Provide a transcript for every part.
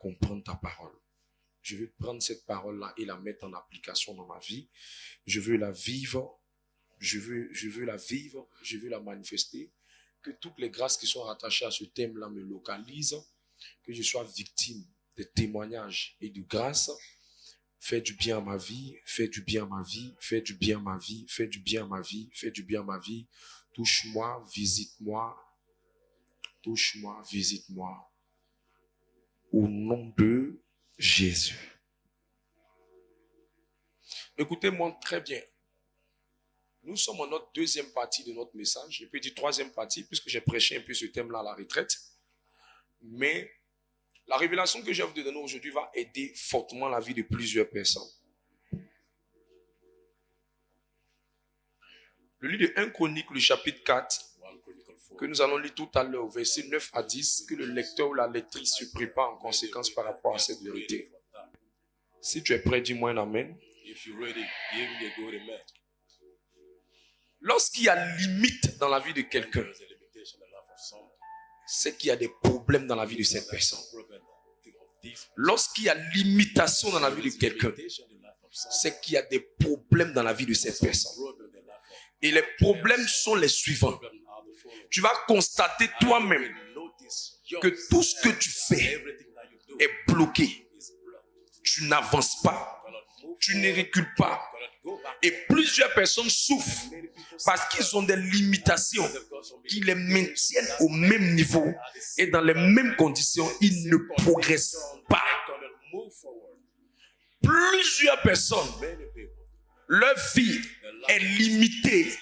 comprendre ta parole. Je veux prendre cette parole-là et la mettre en application dans ma vie. Je veux la vivre. Je veux la vivre. Je veux la manifester. Que toutes les grâces qui sont rattachées à ce thème-là me localisent. Que je sois victime des témoignages et de grâce. Fais du bien à ma vie. Fais du bien à ma vie. Fais du bien à ma vie. Fais du bien à ma vie. Fais du bien à ma vie. Touche-moi, visite-moi. Touche-moi, visite-moi. Au nom de Jésus. Écoutez-moi très bien. Nous sommes en notre deuxième partie de notre message. Je peux dire troisième partie, puisque j'ai prêché un peu ce thème-là à la retraite. Mais la révélation que j'ai envie de donner aujourd'hui va aider fortement la vie de plusieurs personnes. Le livre de 1 Chronique, le chapitre 4, que nous allons lire tout à l'heure, versets 9 à 10, que le lecteur ou la lectrice se prépare en conséquence par rapport à cette vérité. Si tu es prêt, dis-moi un amen. Lorsqu'il y a limite dans la vie de quelqu'un, c'est qu'il y a des problèmes dans la vie de cette personne. Lorsqu'il y a limitation dans la vie de quelqu'un, c'est qu'il y a des problèmes dans la vie de cette personne. Et les problèmes sont les suivants. Tu vas constater toi-même que tout ce que tu fais est bloqué. Tu n'avances pas. Tu ne recules pas. Et plusieurs personnes souffrent parce qu'ils ont des limitations qui les maintiennent au même niveau et dans les mêmes conditions, ils ne progressent pas. Plusieurs personnes, leur vie est limitée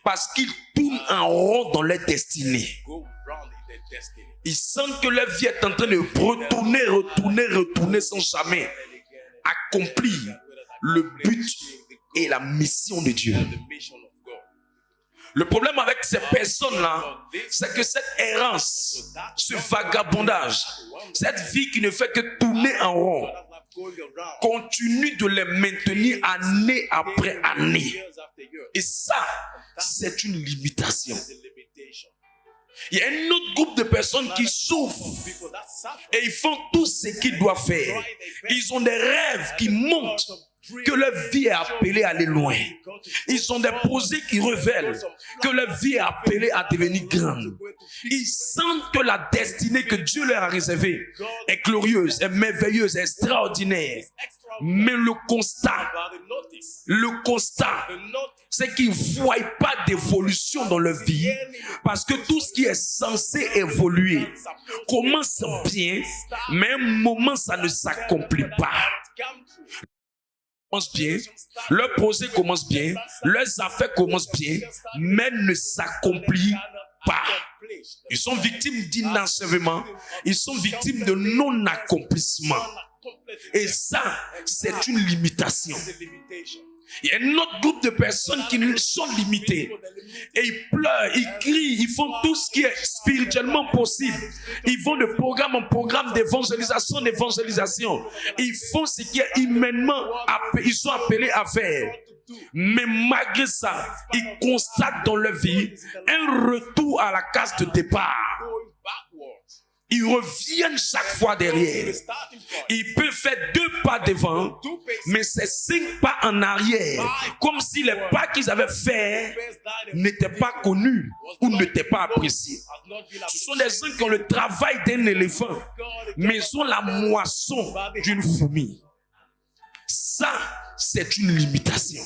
parce qu'ils tournent en rond dans leur destinée. Ils sentent que leur vie est en train de retourner sans jamais accomplir le but et la mission de Dieu. Le problème avec ces personnes-là, c'est que cette errance, ce vagabondage, cette vie qui ne fait que tourner en rond, continue de les maintenir année après année. Et ça, c'est une limitation. Il y a un autre groupe de personnes qui souffrent et ils font tout ce qu'ils doivent faire. Ils ont des rêves qui montrent que leur vie est appelée à aller loin. Ils ont des projets qui révèlent que leur vie est appelée à devenir grande. Ils sentent que la destinée que Dieu leur a réservée est glorieuse, est merveilleuse, est extraordinaire. Mais le constat, c'est qu'ils ne voient pas d'évolution dans leur vie parce que tout ce qui est censé évoluer commence bien, mais à un moment, ça ne s'accomplit pas. Bien, leur projet commence bien, leurs affaires commencent bien, mais ne s'accomplissent pas. Ils sont victimes d'inachèvement, ils sont victimes de non-accomplissement. Et ça, c'est une limitation. Il y a un autre groupe de personnes qui sont limitées. Et ils pleurent, ils crient, ils font tout ce qui est spirituellement possible. Ils vont de programme en programme d'évangélisation. Ils font ce qui est humainement, ils sont appelés à faire. Mais malgré ça, ils constatent dans leur vie un retour à la case de départ. Ils reviennent chaque fois derrière. Ils peuvent faire 2 pas devant, mais c'est 5 pas en arrière. Comme si les pas qu'ils avaient faits n'étaient pas connus ou n'étaient pas appréciés. Ce sont des gens qui ont le travail d'un éléphant, mais ils ont la moisson d'une fourmi. Ça, c'est une limitation.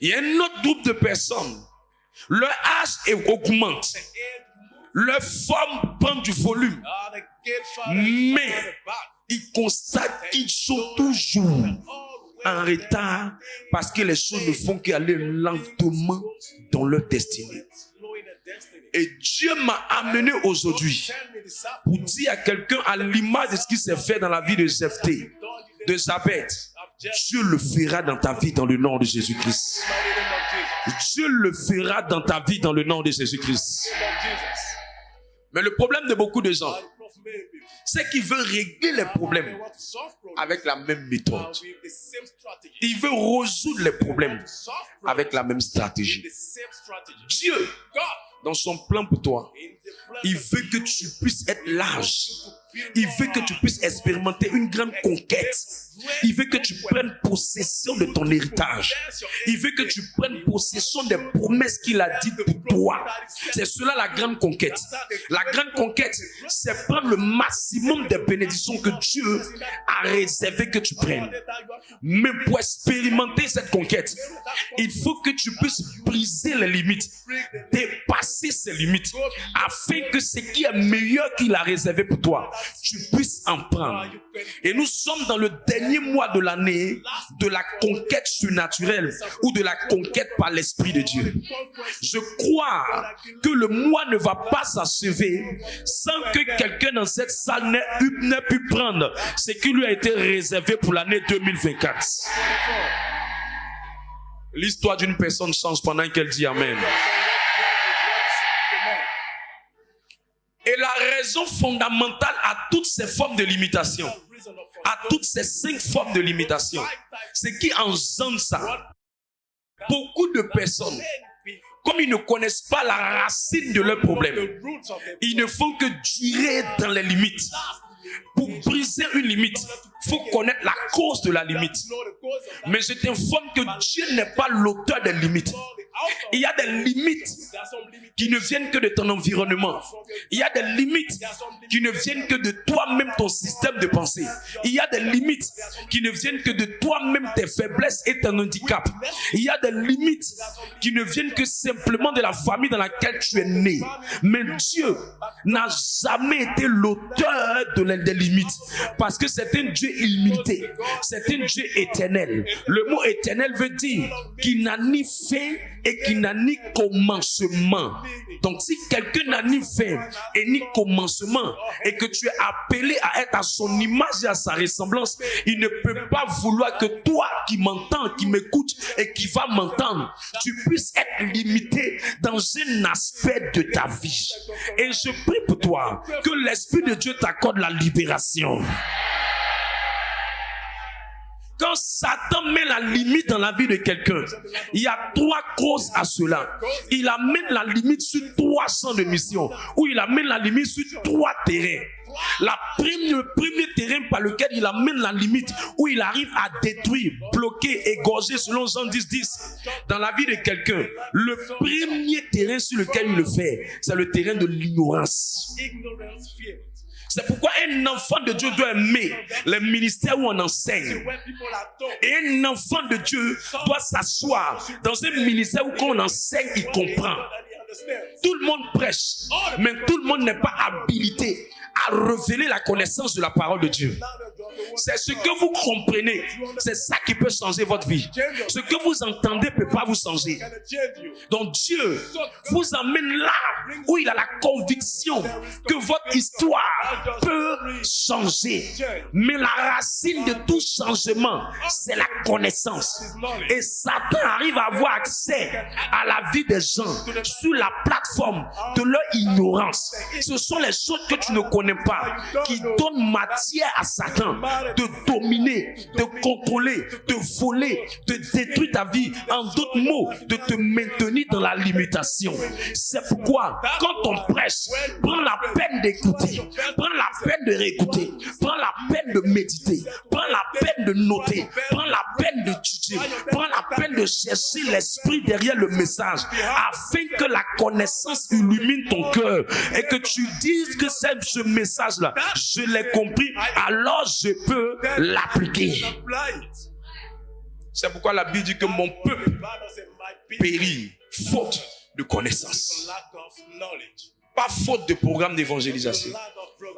Il y a un autre groupe de personnes. Leur âge augmente. Leur forme prend du volume. Mais ils constatent qu'ils sont toujours en retard parce que les choses ne font qu'aller lentement dans leur destinée. Et Dieu m'a amené aujourd'hui pour dire à quelqu'un à l'image de ce qui s'est fait dans la vie de Jephthé, de Zabeth, Dieu le fera dans ta vie dans le nom de Jésus-Christ. Dieu le fera dans ta vie dans le nom de Jésus-Christ. Mais le problème de beaucoup de gens, c'est qu'ils veulent régler les problèmes avec la même méthode. Ils veulent résoudre les problèmes avec la même stratégie. Dieu, dans son plan pour toi, il veut que tu puisses être large Il veut que tu puisses expérimenter une grande conquête. Il veut que tu prennes possession de ton héritage. Il veut que tu prennes possession des promesses qu'il a dites pour toi. C'est cela la grande conquête. La grande conquête, c'est prendre le maximum des bénédictions que Dieu a réservé que tu prennes. Mais pour expérimenter cette conquête, il faut que tu puisses briser les limites, dépasser ces limites, afin que ce qui est meilleur qu'il a réservé pour toi, tu puisses en prendre. Et nous sommes dans le dernier mois de l'année de la conquête surnaturelle ou de la conquête par l'Esprit de Dieu. Je crois que le mois ne va pas s'achever sans que quelqu'un dans cette salle n'ait pu prendre ce qui lui a été réservé pour l'année 2024. L'histoire d'une personne change pendant qu'elle dit Amen. Et la raison fondamentale à toutes ces formes de limitation, à toutes ces 5 formes de limitation, c'est qui engendre ça. Beaucoup de personnes, comme ils ne connaissent pas la racine de leurs problèmes, ils ne font que durer dans les limites. Pour briser une limite, il faut connaître la cause de la limite. Mais je t'informe que Dieu n'est pas l'auteur des limites. Il y a des limites qui ne viennent que de ton environnement. Il y a des limites qui ne viennent que de toi-même, ton système de pensée. Il y a des limites qui ne viennent que de toi-même, tes faiblesses et ton handicap. Il y a des limites qui ne viennent que simplement de la famille dans laquelle tu es né. Mais Dieu n'a jamais été l'auteur des limites, parce que c'est un Dieu illimité, c'est un Dieu éternel. Le mot éternel veut dire qu'il n'a ni fin et qu'il n'a ni commencement. Donc si quelqu'un n'a ni fin et ni commencement et que tu es appelé à être à son image et à sa ressemblance, il ne peut pas vouloir que toi qui m'entends, qui m'écoutes et qui va m'entendre, tu puisses être limité dans un aspect de ta vie. Et je prie pour toi que l'Esprit de Dieu t'accorde la libération. Quand Satan met la limite dans la vie de quelqu'un, il y a 3 causes à cela. Il amène la limite sur 3 champs de mission, ou il amène la limite sur 3 terrains. Le premier terrain par lequel il amène la limite, où il arrive à détruire, bloquer, égorger, selon Jean 10:10, dans la vie de quelqu'un, le premier terrain sur lequel il le fait, c'est le terrain de l'ignorance. C'est pourquoi un enfant de Dieu doit aimer les ministères où on enseigne. Et un enfant de Dieu doit s'asseoir dans un ministère où quand on enseigne, il comprend. Tout le monde prêche, mais tout le monde n'est pas habilité à révéler la connaissance de la parole de Dieu. C'est ce que vous comprenez, c'est ça qui peut changer votre vie. Ce que vous entendez ne peut pas vous changer. Donc Dieu vous amène là où il a la conviction que votre histoire peut changer. Mais la racine de tout changement, c'est la connaissance. Et Satan arrive à avoir accès à la vie des gens sur la plateforme de leur ignorance. Ce sont les choses que tu ne connais pas qui donnent matière à Satan de dominer, de contrôler, de voler, de détruire ta vie. En d'autres mots, de te maintenir dans la limitation. C'est pourquoi, quand on prêche, prends la peine d'écouter, prends la peine de réécouter, prends la peine de méditer, prends la peine de noter, prends la peine d'étudier, prends la peine de chercher l'esprit derrière le message, afin que la connaissance illumine ton cœur et que tu dises que ce message-là, je l'ai compris, alors je peux l'appliquer. C'est pourquoi la Bible dit que mon peuple périt faute de connaissance. Pas faute de programme d'évangélisation,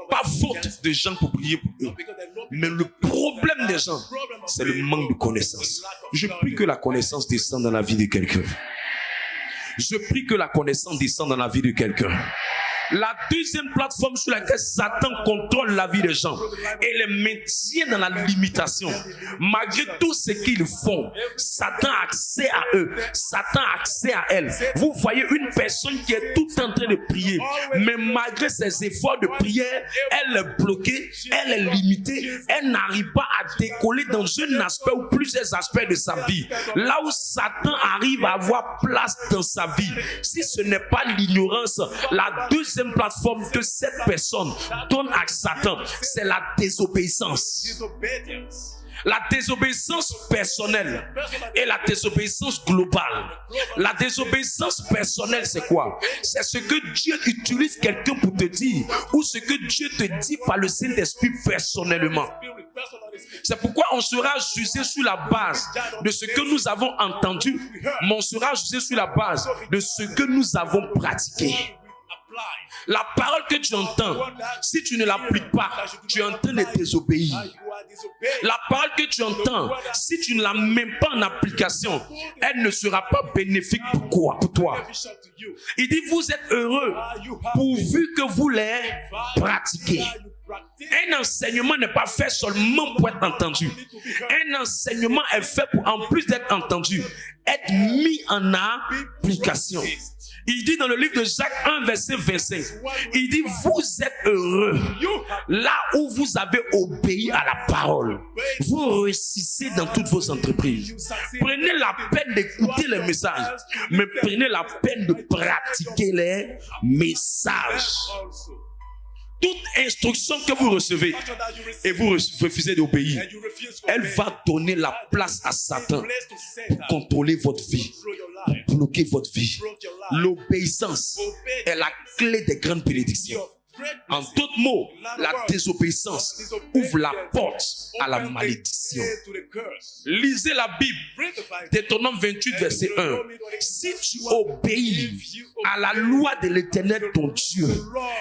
pas faute de gens pour prier pour eux, mais le problème des gens, c'est le manque de connaissance. Je prie que la connaissance descende dans la vie de quelqu'un. Je prie que la connaissance descende dans la vie de quelqu'un. La deuxième plateforme sur laquelle Satan contrôle la vie des gens et les maintient dans la limitation. Malgré tout ce qu'ils font, Satan a accès à eux. Satan a accès à elles. Vous voyez une personne qui est tout en train de prier, mais malgré ses efforts de prière, elle est bloquée, elle est limitée, elle n'arrive pas à décoller dans un aspect ou plusieurs aspects de sa vie. Là où Satan arrive à avoir place dans sa vie, si ce n'est pas l'ignorance, la deuxième troisième plateforme que cette personne donne à Satan, c'est la désobéissance. La désobéissance personnelle et la désobéissance globale. La désobéissance personnelle, c'est quoi? C'est ce que Dieu utilise quelqu'un pour te dire ou ce que Dieu te dit par le Saint-Esprit personnellement. C'est pourquoi on sera jugé sur la base de ce que nous avons entendu, mais on sera jugé sur la base de ce que nous avons pratiqué. La parole que tu entends, si tu ne l'appliques pas, tu es en train de désobéir. La parole que tu entends, si tu ne la mets pas en application, elle ne sera pas bénéfique pour toi. Il dit, vous êtes heureux pourvu que vous les pratiquez. Un enseignement n'est pas fait seulement pour être entendu. Un enseignement est fait pour, en plus d'être entendu, être mis en application. Il dit dans le livre de Jacques 1, verset 25, il dit, vous êtes heureux là où vous avez obéi à la parole. Vous réussissez dans toutes vos entreprises. Prenez la peine d'écouter les messages, mais prenez la peine de pratiquer les messages. Toute instruction que vous recevez et vous refusez d'obéir, elle va donner la place à Satan pour contrôler votre vie, pour bloquer votre vie. L'obéissance est la clé des grandes bénédictions. En d'autres mots, la désobéissance ouvre la porte à la malédiction. Lisez la Bible, Deutéronome 28, verset 1. Si tu obéis à la loi de l'Éternel ton Dieu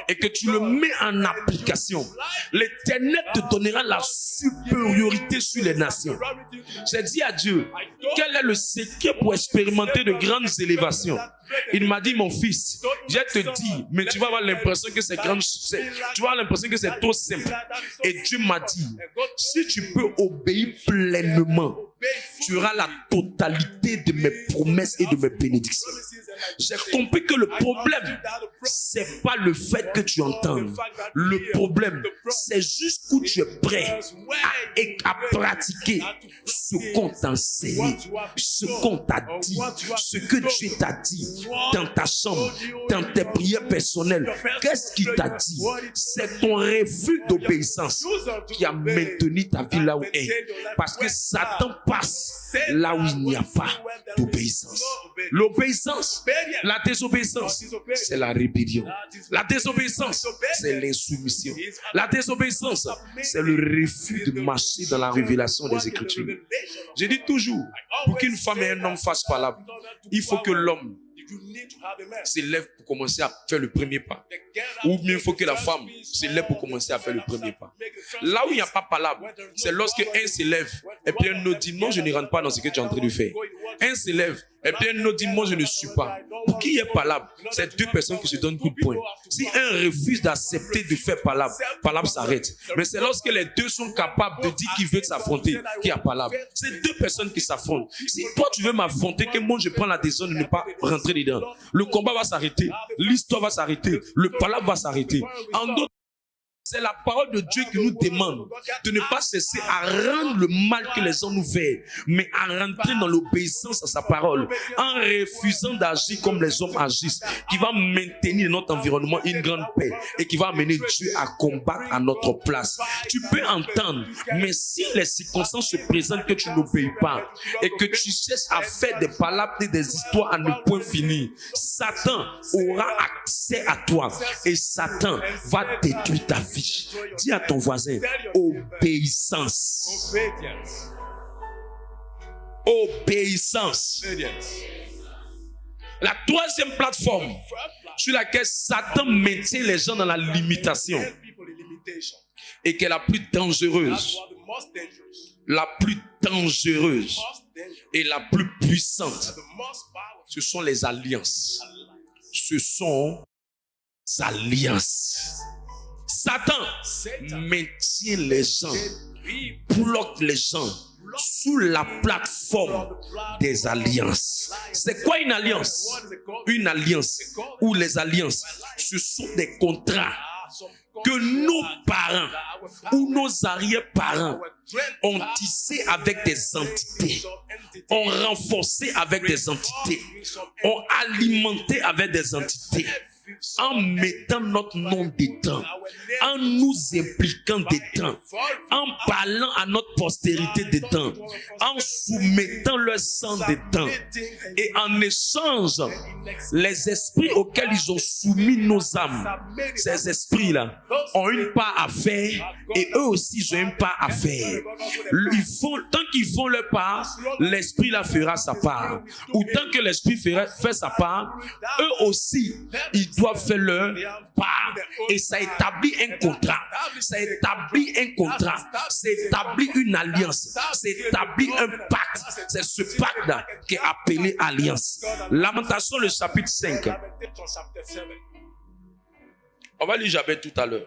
et que tu le mets en application, l'Éternel te donnera la supériorité sur les nations. J'ai dit à Dieu, quel est le secret pour expérimenter de grandes élévations? Il m'a dit, mon fils, je te dis, mais tu vas avoir l'impression que c'est grand, tu vas avoir l'impression que c'est trop simple. Et Dieu m'a dit, si tu peux obéir pleinement, tu auras la totalité de mes promesses et de mes bénédictions. J'ai compris que le problème, c'est pas le fait que tu entendes. Le problème, c'est jusqu'où tu es prêt à pratiquer ce qu'on t'a enseigné, ce qu'on t'a dit, ce que Dieu t'a dit dans ta chambre, dans tes prières personnelles. Qu'est-ce qu'il t'a dit? C'est ton refus d'obéissance qui a maintenu ta vie là où elle est. Parce que Satan passe là où il n'y a pas d'obéissance. L'obéissance, la désobéissance, c'est la rébellion. La désobéissance, c'est l'insoumission. La désobéissance, c'est le refus de marcher dans la révélation des Écritures. Je dis toujours, pour qu'une femme et un homme fassent palabre, il faut que l'homme s'élève pour commencer à faire le premier pas. Ou bien il faut que la femme s'élève pour commencer à faire le premier pas. Là où il n'y a pas palabre, c'est lorsque un s'élève et puis un autre dit non, je ne rentre pas dans ce que tu es en train de faire. Un s'élève et puis un autre dit moi je ne suis pas. Pour qu'il y ait palabre, c'est deux personnes qui se donnent coup de poing. Si un refuse d'accepter de faire palabre, palabre s'arrête. Mais c'est lorsque les deux sont capables de dire qu'ils veulent s'affronter qu'il y a palabre. C'est deux personnes qui s'affrontent. Si toi tu veux m'affronter, que moi je prends la décision de ne pas rentrer dedans, le combat va s'arrêter, l'histoire va s'arrêter, le palabre va s'arrêter. En d'autres, c'est la parole de Dieu qui nous demande de ne pas cesser à rendre le mal que les hommes nous font, mais à rentrer dans l'obéissance à sa parole, en refusant d'agir comme les hommes agissent, qui va maintenir dans notre environnement une grande paix et qui va amener Dieu à combattre à notre place. Tu peux entendre, mais si les circonstances se présentent que tu n'obéis pas et que tu cherches à faire des palabres et des histoires à ne point finir, Satan aura accès à toi et Satan va détruire ta vie. Dis à ton voisin, obéissance. Obéissance. La troisième plateforme sur laquelle Satan maintient les gens dans la limitation et qui est la plus dangereuse, et la plus puissante, ce sont les alliances. Ce sont les alliances. Satan maintient les gens, bloque les gens sous la plateforme des alliances. C'est quoi une alliance? Une alliance ou les alliances, ce sont des contrats que nos parents ou nos arrière-parents ont tissé avec des entités, ont renforcé avec des entités, ont alimenté avec des entités. en mettant notre nom dedans, en nous impliquant dedans, en parlant à notre postérité dedans, en soumettant leur sang dedans. Et en échange, les esprits auxquels ils ont soumis nos âmes, ces esprits-là ont une part à faire et eux aussi ils ont une part à faire. Tant qu'ils font leur part, l'esprit-là fera sa part. Ou tant que l'esprit fait sa part, eux aussi, ils doivent faire leur part. Et ça établit un contrat. Ça établit un contrat. Ça établit une alliance. Ça établit un pacte. C'est ce pacte-là qui est appelé alliance. Lamentation, le chapitre 5. On va lire Jabez tout à l'heure.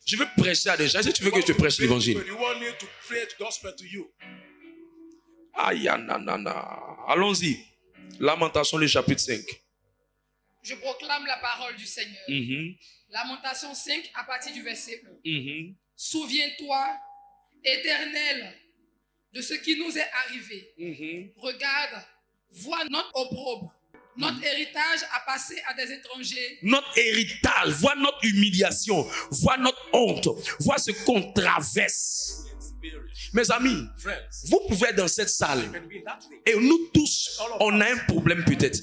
Je veux prêcher à des gens. Est-ce que tu veux que je te prêche l'évangile? Aïe, nanana. Allons-y. Lamentation, le chapitre 5. Je proclame la parole du Seigneur. Lamentation 5 à partir du verset 1. Souviens-toi, Éternel, de ce qui nous est arrivé. Regarde, vois notre opprobre. Notre héritage a passé à des étrangers. Notre héritage, vois notre humiliation, vois notre honte, vois ce qu'on traverse. Mes amis, vous pouvez être dans cette salle et nous tous, on a un problème peut-être.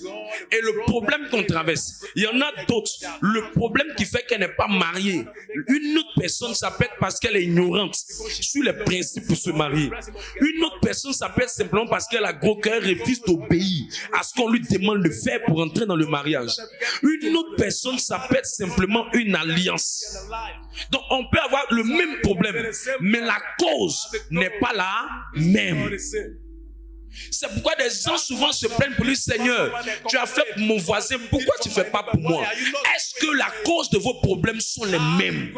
Et le problème qu'on traverse, il y en a d'autres. Le problème qui fait qu'elle n'est pas mariée, une autre personne, ça peut être parce qu'elle est ignorante sur les principes pour se marier. Une autre personne, ça peut être simplement parce qu'elle a gros cœur et refuse d'obéir à ce qu'on lui demande de faire pour entrer dans le mariage. Une autre personne, ça peut être simplement une alliance. Donc on peut avoir le même problème, mais la cause n'est pas la même. C'est pourquoi des gens souvent se plaignent pour lui: Seigneur, tu as fait pour mon voisin, pourquoi tu ne fais pas pour moi? Est-ce que la cause de vos problèmes sont les mêmes?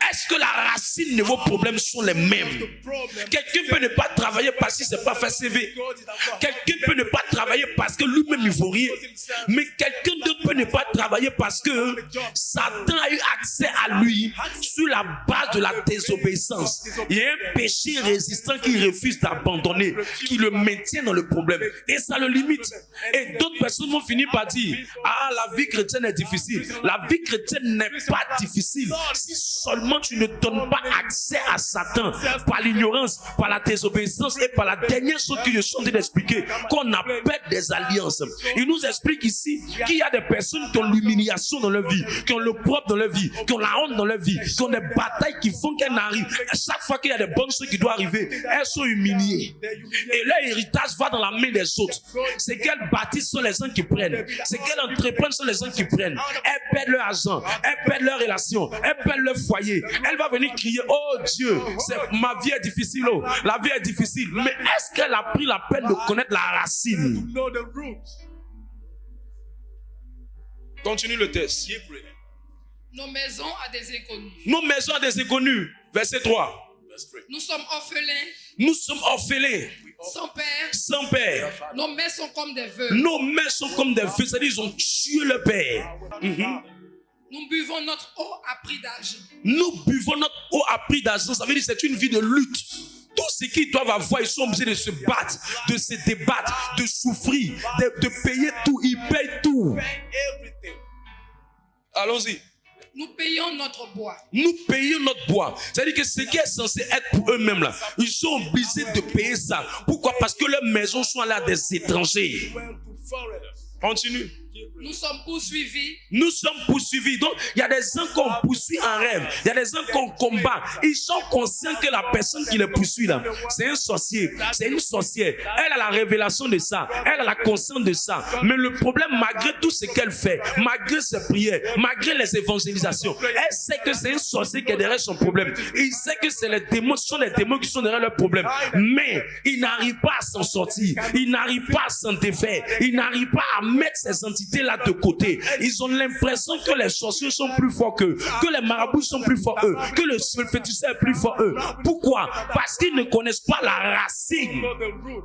Est-ce que la racine de vos problèmes sont les mêmes? Quelqu'un peut ne pas travailler parce qu'il ne s'est pas fait CV. Quelqu'un peut ne pas travailler parce que lui-même il vaut rien. Mais quelqu'un d'autre peut ne pas travailler parce que Satan a eu accès à lui sur la base de la désobéissance. Il y a un péché résistant qu'il refuse d'abandonner, qui le maintient dans le problème. Et ça le limite. Et d'autres personnes vont finir par dire: ah, la vie chrétienne est difficile. La vie chrétienne n'est pas difficile si seulement tu ne donnes pas accès à Satan par l'ignorance, par la désobéissance et par la dernière chose que je suis en train d'expliquer, qu'on appelle des alliances. Il nous explique ici qu'il y a des personnes qui ont l'humiliation dans leur vie, qui ont le propre dans leur vie, qui ont la honte dans leur vie, qui ont des batailles qui font qu'elles n'arrivent. À chaque fois qu'il y a des bonnes choses qui doivent arriver, elles sont humiliées. Et leur héritage va dans la main des autres. C'est qu'elles bâtissent sont les gens qui prennent. C'est qu'elles entreprennent sont les gens qui prennent. Elles perdent leur argent, elles perdent leurs relations, elles perdent leur foyer. Elle va venir crier: oh Dieu, ma vie est difficile, oh, la vie est difficile. Mais est-ce qu'elle a pris la peine de connaître la racine? Continue le texte. Nos maisons à des inconnus. Nos maisons à des inconnus. Verset 3. Nous sommes orphelins. Nous sommes orphelins. Sans père. Sans père. Nos mères sont comme des veuves. Nos mères sont comme des veuves. C'est-à-dire ils ont tué le père. Nous buvons notre eau à prix d'argent. Nous buvons notre eau à prix d'argent. Ça veut dire que c'est une vie de lutte. Tout ce qu'ils doivent avoir, ils sont obligés de se battre, de se débattre, de souffrir, de payer tout. Ils payent tout. Allons-y. Nous payons notre bois. Nous payons notre bois. C'est-à-dire que ce qui est censé être pour eux-mêmes là, ils sont obligés de payer ça. Pourquoi? Parce que leurs maisons sont là des étrangers. Continue. Nous sommes poursuivis. Nous sommes poursuivis. Donc, il y a des gens qu'on poursuit en rêve. Il y a des gens qu'on combat. Ils sont conscients que la personne qui les poursuit là, c'est un sorcier. C'est une sorcière. Elle a la révélation de ça. Elle a la conscience de ça. Mais le problème, malgré tout ce qu'elle fait, malgré ses prières, malgré les évangélisations, elle sait que c'est un sorcier qui est derrière son problème. Il sait que c'est les démons, ce sont les démons qui sont derrière leur problème. Mais il n'arrive pas à s'en sortir. Il n'arrive pas à s'en défaire. Il n'arrive pas à mettre ces entités là de côté. Ils ont l'impression que les sorciers sont plus forts qu'eux, que les marabouts sont plus forts eux, que le féticheur est plus fort eux. Pourquoi? Parce qu'ils ne connaissent pas la racine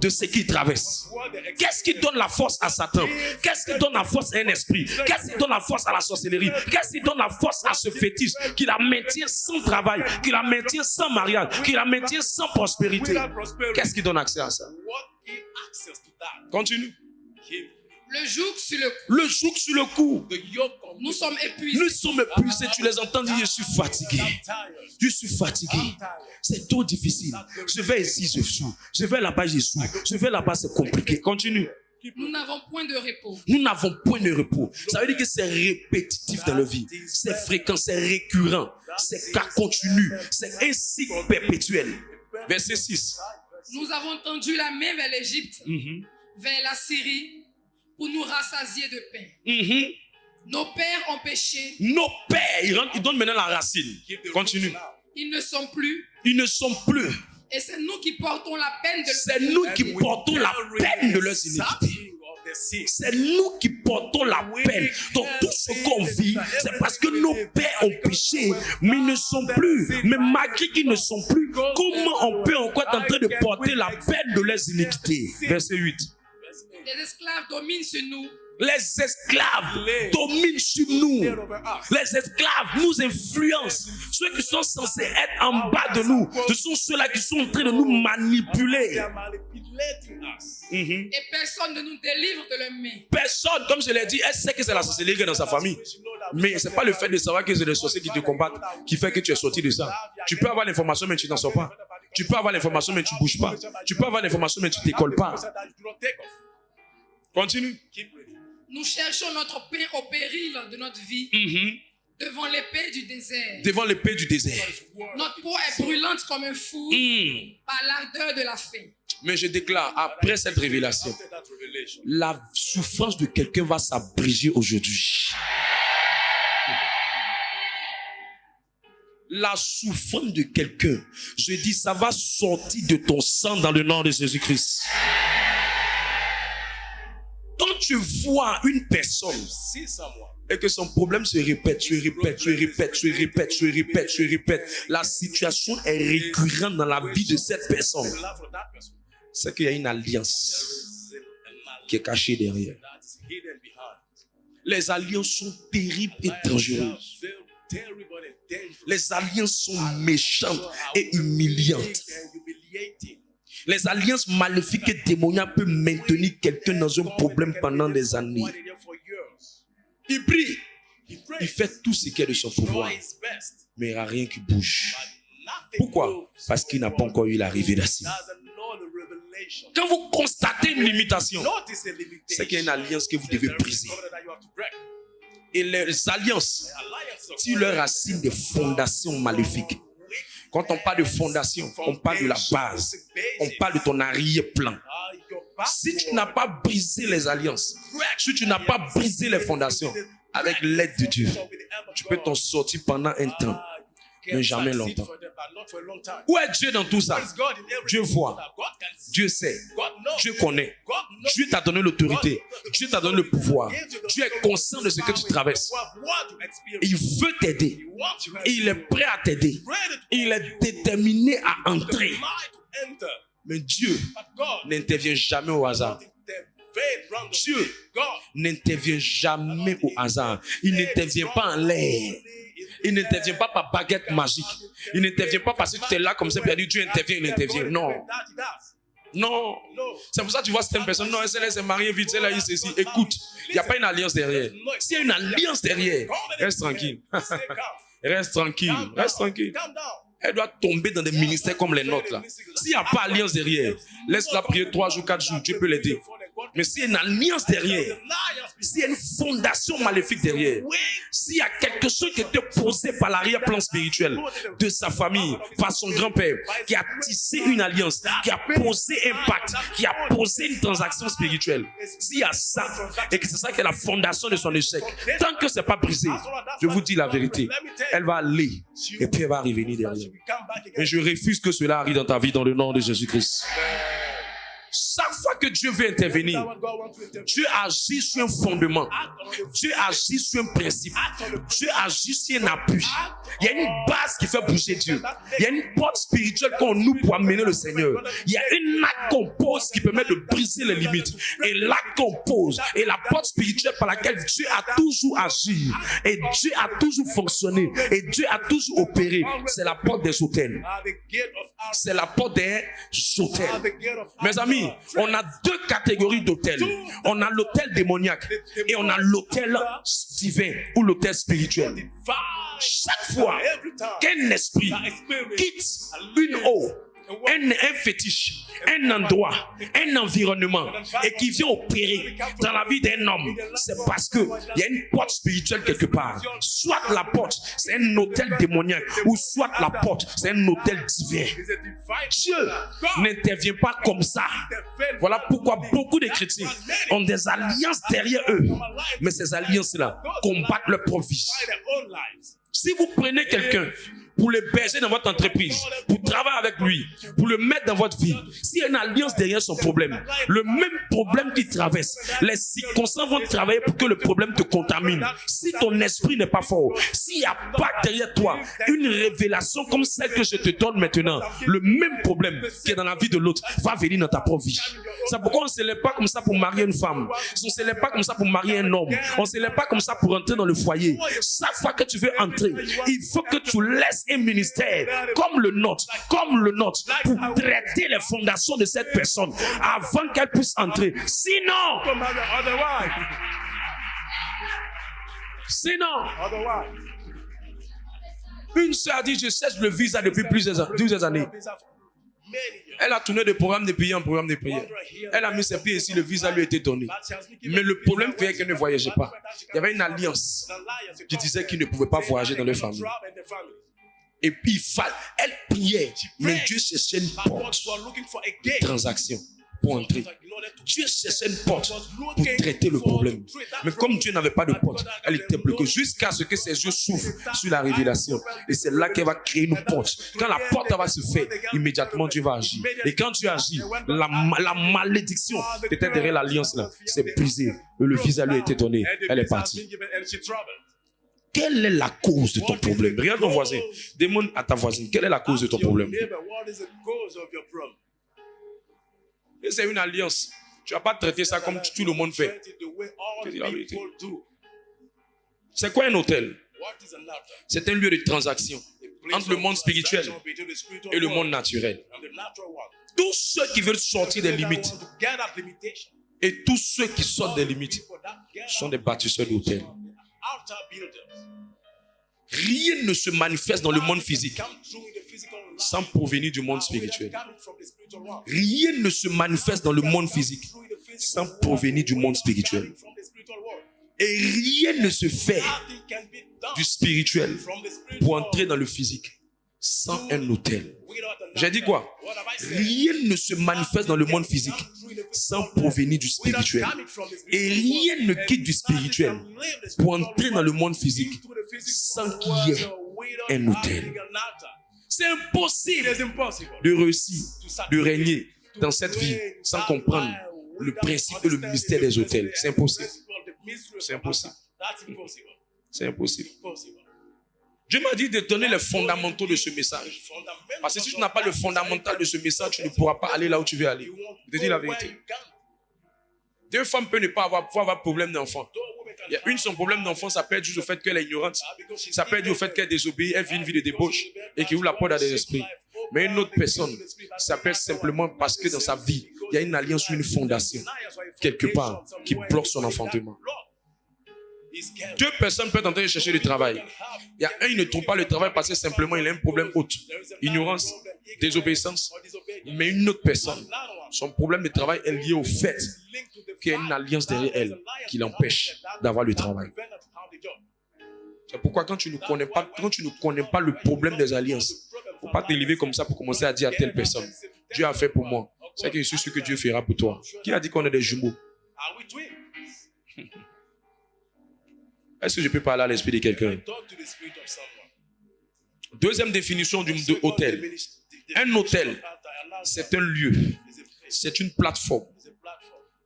de ce qu'ils traversent. Qu'est-ce qui donne la force à Satan? Qu'est-ce qui donne la force à un esprit? Qu'est-ce qui donne la force à la sorcellerie? Qu'est-ce qui donne la force à ce fétiche qui la maintient sans travail, qui la maintient sans mariage, qui la maintient sans prospérité? Qu'est-ce qui donne accès à ça? Continue. Le joug sur le cou. Le joug sur le cou. Nous sommes épuisés. Nous sommes épuisés. Tu les entends dire, je suis fatigué. Je suis fatigué. C'est trop difficile. Je vais ici, je suis. Je vais là-bas, je suis. Je vais là-bas, c'est compliqué. Continue. Nous n'avons point de repos. Nous n'avons point de repos. Ça veut dire que c'est répétitif dans la vie. C'est fréquent, c'est récurrent. C'est cas continu. C'est un cycle perpétuel. Verset 6. Nous avons tendu la main vers l'Égypte, vers la Syrie, pour nous rassasier de pain. Nos pères ont péché. Nos pères, ils donnent maintenant la racine. Continue. Ils ne sont plus. Ils ne sont plus. Et c'est nous qui portons la peine de C'est nous qui portons la peine de leurs iniquités. C'est nous qui portons la peine. Donc tout ce qu'on vit, c'est parce que nos pères ont péché, mais ils ne sont plus. Mais malgré qu'ils ne sont plus, comment on peut encore être en train de porter la peine de leurs iniquités? Verset 8. Les esclaves dominent sur nous. Les esclaves dominent sur nous. Les esclaves nous influencent. Ceux qui sont censés être en bas de nous, ce sont ceux-là qui sont en train de nous manipuler. Et personne ne nous délivre de leurs mains. Personne, comme je l'ai dit, elle sait que c'est la sorcellerie qui est dans sa famille. Mais ce n'est pas le fait de savoir que c'est les sorciers qui te combattent qui fait que tu es sorti de ça. Tu peux avoir l'information, mais tu n'en sors pas. Tu peux avoir l'information, mais tu ne bouges pas. Tu peux avoir l'information, mais tu ne t'écoles pas. Continue. Nous cherchons notre pain au péril de notre vie, devant l'épée du désert. Devant l'épée du désert. Notre peau est brûlante comme un four par l'ardeur de la faim. Mais je déclare, après cette révélation, la souffrance de quelqu'un va s'abréger aujourd'hui. La souffrance de quelqu'un, je dis, ça va sortir de ton sang dans le nom de Jésus-Christ. Quand tu vois une personne et que son problème se répète, la situation est récurrente dans la vie de cette personne, c'est qu'il y a une alliance qui est cachée derrière. Les alliances sont terribles et dangereuses. Les alliances sont méchantes et humiliantes. Les alliances maléfiques et démoniaques peuvent maintenir quelqu'un dans un problème pendant des années. Il prie. Il fait tout ce qui est de son pouvoir. Mais il n'y a rien qui bouge. Pourquoi? Parce qu'il n'a pas encore eu la révélation. Quand vous constatez une limitation, c'est qu'il y a une alliance que vous devez briser. Et les alliances tirent leur racine des fondations maléfiques. Quand on parle de fondation, on parle de la base. On parle de ton arrière-plan. Si tu n'as pas brisé les alliances, si tu n'as pas brisé les fondations, avec l'aide de Dieu, tu peux t'en sortir pendant un temps, mais jamais longtemps. Où est Dieu dans tout ça? Dieu voit, Dieu sait, Dieu connaît, Dieu t'a donné l'autorité, Dieu t'a donné le pouvoir, Dieu est conscient de ce que tu traverses. Il veut t'aider, il est prêt à t'aider, il est déterminé à entrer. Mais Dieu n'intervient jamais au hasard. Dieu n'intervient jamais au hasard. Il n'intervient pas en l'air. Il n'intervient pas par baguette magique. Il n'intervient pas parce que tu es là comme ça, puis il a dit Dieu intervient, il intervient. Non. Non. C'est pour ça que tu vois certaines personnes, non, elle s'est mariée vite, elle a eu ceci. Écoute, il n'y a pas une alliance derrière. S'il y a une alliance derrière, reste tranquille. Reste tranquille. Reste tranquille. Elle doit tomber dans des ministères comme les nôtres là. S'il n'y a pas d'alliance derrière, laisse-la prier 3 jours, 4 jours, Dieu peut l'aider. Mais s'il y a une alliance derrière, s'il y a une fondation maléfique derrière, s'il y a quelque chose qui était posé par l'arrière-plan spirituel de sa famille, par son grand-père, qui a tissé une alliance, qui a posé un pacte, qui a posé une transaction spirituelle, s'il y a ça, et que c'est ça qui est la fondation de son échec, tant que ce n'est pas brisé, je vous dis la vérité, elle va aller et puis elle va revenir derrière. Mais je refuse que cela arrive dans ta vie dans le nom de Jésus-Christ. Chaque fois que Dieu veut intervenir, Dieu agit sur un fondement, Dieu agit sur un principe, Dieu agit sur un appui. Il y a une base base qui fait bouger Dieu. Il y a une porte spirituelle qu'on nous pour amener le Seigneur. Il y a une acte qu'on pose qui permet de briser les limites. Et l'acte qu'on pose est la porte spirituelle par laquelle Dieu a toujours agi. Et Dieu a toujours fonctionné. Et Dieu a toujours opéré. C'est la porte des autels. C'est la porte des autels. Mes amis, on a deux catégories d'autels. On a l'autel démoniaque et on a l'autel divin ou l'autel spirituel. Chaque fois qu'un esprit quitte une eau, un fétiche, un endroit, un environnement et qui vient opérer dans la vie d'un homme, c'est parce qu'il y a une porte spirituelle quelque part. Soit la porte, c'est un autel démoniaque, ou soit la porte, c'est un autel divin. Dieu n'intervient pas comme ça. Voilà pourquoi beaucoup de chrétiens ont des alliances derrière eux. Mais ces alliances-là combattent leur propre vie. Si vous prenez quelqu'un pour l'héberger dans votre entreprise, pour travailler avec lui, pour le mettre dans votre vie, s'il y a une alliance derrière son problème, le même problème qu'il traverse, les circonstances vont travailler pour que le problème te contamine. Si ton esprit n'est pas fort, s'il n'y a pas derrière toi une révélation comme celle que je te donne maintenant, le même problème qui est dans la vie de l'autre va venir dans ta propre vie. C'est pourquoi on ne se lève pas comme ça pour marier une femme. On ne se lève pas comme ça pour marier un homme. On ne se lève pas comme ça pour entrer dans le foyer. Chaque fois que tu veux entrer, il faut que tu laisses un ministère comme le nôtre, pour traiter les fondations de cette personne avant qu'elle puisse entrer. Sinon, une sœur a dit, je cherche le visa depuis plusieurs années. Elle a tourné de programme de prière en programme de prière. Elle a mis ses pieds ici, le visa lui a été donné. Mais le problème fait qu'elle ne voyageait pas. Il y avait une alliance qui disait qu'il ne pouvait pas voyager dans leur famille. Et puis, elle priait, mais Dieu cherchait une porte de transaction pour entrer. Dieu cherchait une porte pour traiter le problème. Mais comme Dieu n'avait pas de porte, elle était bloquée jusqu'à ce que ses yeux s'ouvrent sur la révélation. Et c'est là qu'elle va créer une porte. Quand la porte va se faire, immédiatement Dieu va agir. Et quand Dieu agit, la malédiction qui était derrière l'alliance là, c'est brisé. Le visa lui a été donné. Elle est partie. Quelle est la cause de ton problème? Regarde ton voisin. Demande à ta voisine, quelle est la cause de ton problème? Et c'est une alliance. Tu ne vas pas traiter ça comme tout le monde fait. C'est quoi un hôtel? C'est un lieu de transaction entre le monde spirituel et le monde naturel. Tous ceux qui veulent sortir des limites et tous ceux qui sortent des limites sont des bâtisseurs d'hôtels. Rien ne se manifeste dans le monde physique sans provenir du monde spirituel. Rien ne se manifeste dans le monde physique sans provenir du monde spirituel. Et rien ne se fait du spirituel pour entrer dans le physique sans un hôtel. J'ai dit quoi? Rien ne se manifeste dans le monde physique sans provenir du spirituel. Et rien ne quitte du spirituel pour entrer dans le monde physique sans qu'il y ait un hôtel. C'est impossible de réussir, de régner dans cette vie sans comprendre le principe et le mystère des hôtels. C'est impossible. C'est impossible. C'est impossible. Dieu m'a dit de donner les fondamentaux de ce message. Parce que si tu n'as pas le fondamental de ce message, tu ne pourras pas aller là où tu veux aller. Je te dis la vérité. Deux femmes peuvent ne pas avoir problème d'enfant. Il y a une, son problème d'enfant, ça peut être juste au fait qu'elle est ignorante. Ça peut être dû au fait qu'elle désobéit, elle vit une vie de débauche et qui ouvre la porte à des esprits. Mais une autre personne, ça peut être simplement parce que dans sa vie, il y a une alliance ou une fondation, quelque part, qui bloque son enfantement. Deux personnes peuvent tenter de chercher du travail. Il y a un, il ne trouve pas le travail parce que simplement il a un problème autre. Ignorance, désobéissance. Mais une autre personne, son problème de travail est lié au fait qu'il y a une alliance derrière elle qui l'empêche d'avoir le travail. C'est pourquoi quand tu ne connais pas le problème des alliances, il ne faut pas te lever comme ça pour commencer à dire à telle personne, Dieu a fait pour moi. C'est que je suis sûr que Dieu fera pour toi. Qui a dit qu'on est des jumeaux? Est-ce que je peux parler à l'esprit de quelqu'un? Deuxième définition de hôtel. Un hôtel, c'est un lieu, c'est une plateforme,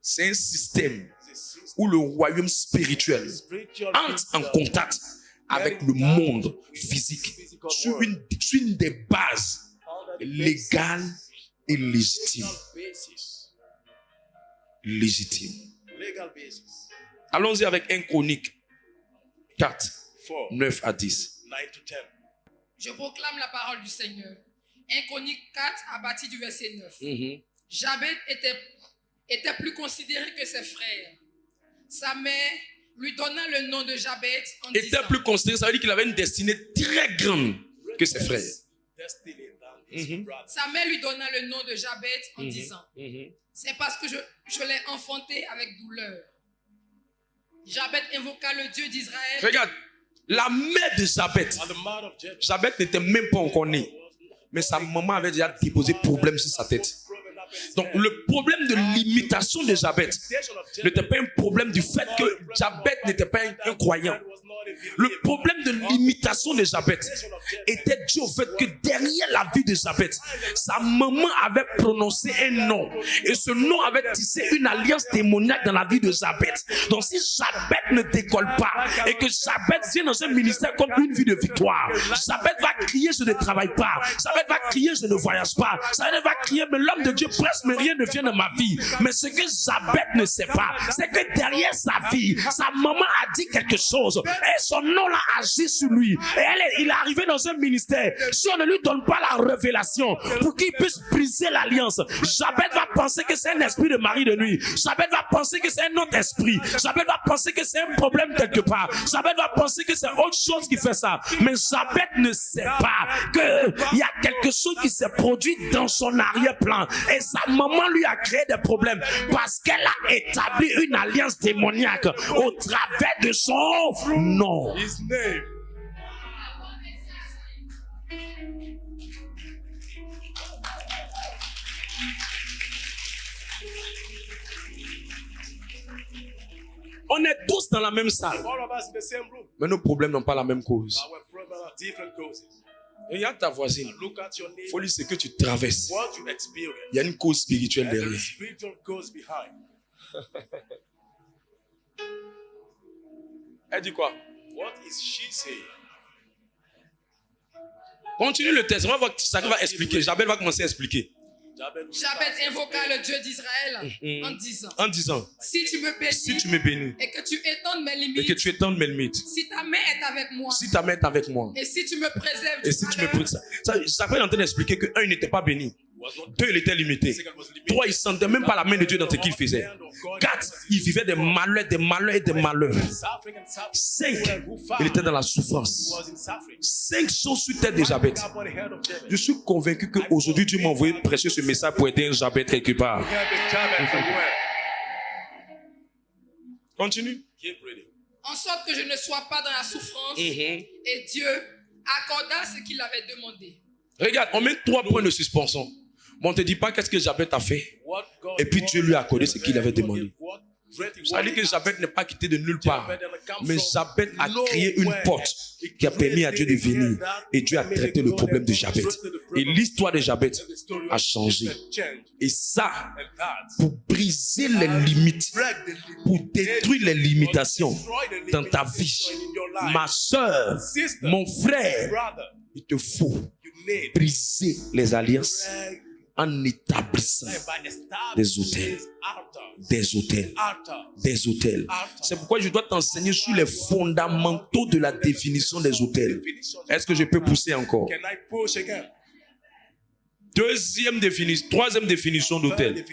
c'est un système où le royaume spirituel entre en contact avec le monde physique sur une des bases légales et légitimes. Allons-y avec 1 Chronique 4, 9 à 10. Je proclame la parole du Seigneur. 1 Chronique 4 à partir du verset 9. Jabet était plus considéré que ses frères. Sa mère lui donna le nom de Jabet en disant... Était plus considéré, ça veut dire qu'il avait une destinée très grande que ses frères. Sa mère lui donna le nom de Jabet en disant... C'est parce que je l'ai enfanté avec douleur. Jabet invoqua le Dieu d'Israël. Regarde, la mère de Jabet. Jabet n'était même pas encore né. Mais sa maman avait déjà déposé problème sur sa tête. Donc le problème de l'imitation de Jabet n'était pas un problème du fait que Jabet n'était pas un croyant. Le problème de l'imitation de Jabet était dû au fait que derrière la vie de Jabet, sa maman avait prononcé un nom. Et ce nom avait tissé une alliance démoniaque dans la vie de Jabet. Donc si Jabet ne décolle pas et que Jabet vient dans un ministère comme une vie de victoire, Jabet va crier je ne travaille pas. Jabet va crier je ne voyage pas. Jabet va crier mais l'homme de Dieu presse mais rien ne vient de ma vie. Mais ce que Jabet ne sait pas, c'est que derrière sa vie, sa maman a dit quelque chose. Et son nom l'a agi sur lui. Et il est arrivé dans un ministère. Si on ne lui donne pas la révélation pour qu'il puisse briser l'alliance, Jabet va penser que c'est un esprit de mari de nuit. Jabet va penser que c'est un autre esprit. Jabet va penser que c'est un problème quelque part. Jabet va penser que c'est autre chose qui fait ça. Mais Jabet ne sait pas qu'il y a quelque chose qui s'est produit dans son arrière-plan. Et sa maman lui a créé des problèmes parce qu'elle a établi une alliance démoniaque au travers de son nom. His name. On est tous dans la même salle. All of us in the same room. Mais nos problèmes n'ont pas la même cause. Our problems are different causes. Regarde ta voisine. Look at your neighbor. Faut lui ce que tu traverses. What you experience. Il y a une cause spirituelle There's a derrière. spiritual cause behind. Elle dit quoi? What is she saying? Continue le texte. On va voir ça va expliquer. Jabet va commencer à expliquer. Jabet invoqua le Dieu d'Israël En disant, si tu me bénis, si tu me bénis et que tu étendes mes et limites, que tu étendes mes limites, si ta main est avec moi, si ta main est avec moi, et si tu me préserves et si tu me prends ça, Jabet est en train d'expliquer que un, il n'était pas béni. 2, il était limité. 3, il ne sentait même pas la main de Dieu dans ce qu'il faisait. 4, il vivait des malheurs, des malheurs et des malheurs. 5, il était dans la souffrance. 5 choses sur tête de Jabet. Je suis convaincu qu'aujourd'hui, Dieu m'a envoyé prêcher ce message pour aider un Jabet quelque part. Continue. en sorte que je ne sois pas dans la souffrance. Et Dieu accorda ce qu'il avait demandé. Regarde, on met 3 points de suspension. Mais on ne te dit pas qu'est-ce que Jabet a fait. Et puis Dieu lui a accordé ce qu'il avait demandé. Ça veut dire que Jabet n'est pas quitté de nulle part. Mais Jabet a créé une porte qui a permis à Dieu de venir. Et Dieu a traité le problème de Jabet. Et l'histoire de Jabet a changé. Et ça, pour briser les limites, pour détruire les limitations dans ta vie, ma soeur, mon frère, il te faut briser les alliances en établissant des hôtels. Des hôtels. Des hôtels. C'est pourquoi je dois t'enseigner sur les fondamentaux de la définition des hôtels. Est-ce que je peux pousser encore? Troisième définition d'hôtel.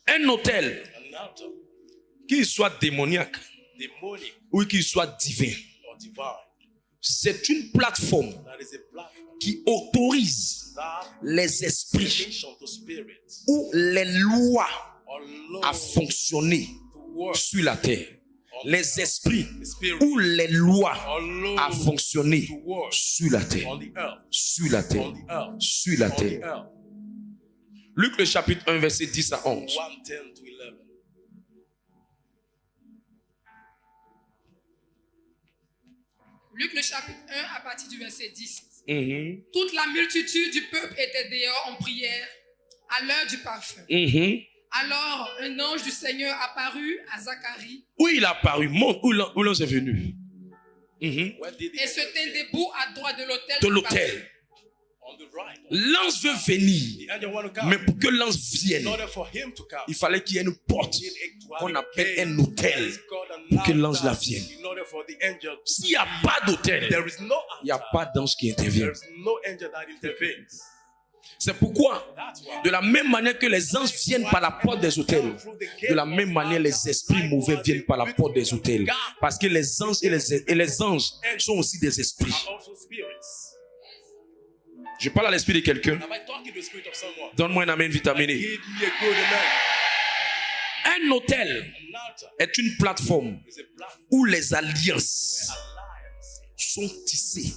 Un hôtel, qu'il soit démoniaque ou qu'il soit divin, c'est une plateforme qui autorise les esprits ou les lois à fonctionner sur la terre. Les esprits ou les lois à fonctionner sur la terre. Sur la terre. Sur la terre. Luc le chapitre 1, verset 10 à 11. Luc le chapitre 1 à partir du verset 10. Toute la multitude du peuple était dehors en prière à l'heure du parfum. À Alors un ange du Seigneur apparut à Zacharie Où il a apparu? Montre où l'ange est venu. Where did et he se tint debout à droite de l'autel. De l'autel. on the right? L'ange veut venir. The angel want to come. Mais pour que l'ange vienne, In order for him to come, il fallait qu'il y ait une porte he needed to have qu'on a appelle gate. un hôtel It's called an pour que l'ange altar. la vienne. In order for the angel to S'il n'y a pas d'hôtel, there is no il n'y a altar. pas d'ange qui intervient. There is no angel that intervenes. C'est pourquoi, That's why. de la même manière que les anges viennent par la porte des hôtels, de la même manière les esprits mauvais viennent par la porte des hôtels. Parce que les anges et les anges sont aussi des esprits. Are also spirits. Je parle à l'esprit de quelqu'un. Am I talking to the spirit of someone? Donne-moi un amen vitaminé. Give me a good amen. Un hôtel An altar est une plateforme is a platform où les alliances alliance sont tissées,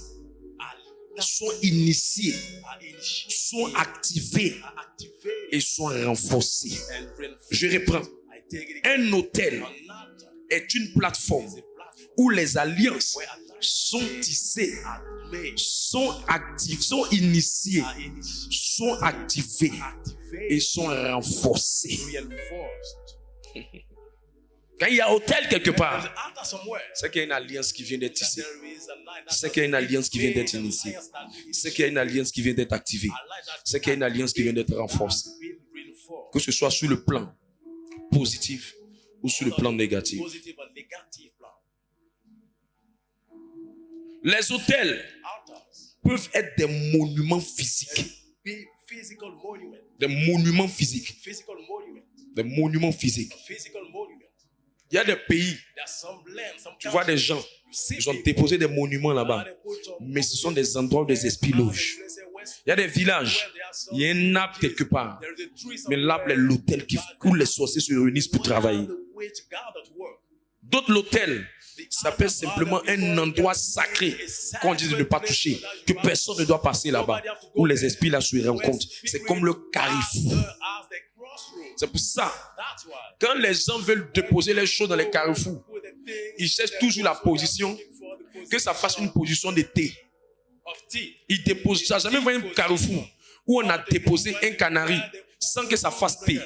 are sont initiées, initiated, sont activées are activated et sont renforcées. and reinforced. Je reprends. I take it again. Un hôtel An altar est une plateforme is a platform où les alliances where alliances sont tissées, are made, sont actives, sont initiées, are initiated, sont activées et activated, sont renforcées. reinforced. Quand il y a hôtel quelque There's part, an altar somewhere. c'est qu'il y a une alliance qui vient d'être tissée. There is a line that C'est qu'il y a une alliance qui vient d'être initiée. C'est qu'il y a une alliance qui vient d'être activée. C'est qu'il y a une alliance qui vient d'être renforcée. Que ce soit sur le plan positif ou sur le plan négatif. Positive and negative plan. Les hôtels Altars peuvent être des monuments physiques. be physical monument. Des monuments physiques. Physical monument. Des monuments physiques. Physical monument. Il y a des pays, There's some land, some tu vois des countries, gens, you see ils ont people, déposé des monuments là-bas. they put some Mais ce sont des endroits où des esprits logent. Il y a des villages, il y a un arbre quelque part. There is a tree Mais l'arbre est l'hôtel où les sorciers se réunissent pour travailler. D'autres, l'hôtel s'appelle simplement un endroit sacré qu'on dit de ne pas toucher, que personne ne doit passer là-bas, où les esprits là se rencontrent. C'est comme le carrefour. C'est pour ça, quand les gens veulent déposer les choses dans les carrefours, ils cherchent toujours la position, que ça fasse une position de T. Ils déposent ça. Jamais vu un carrefour où on a déposé un canari sans que ça fasse T.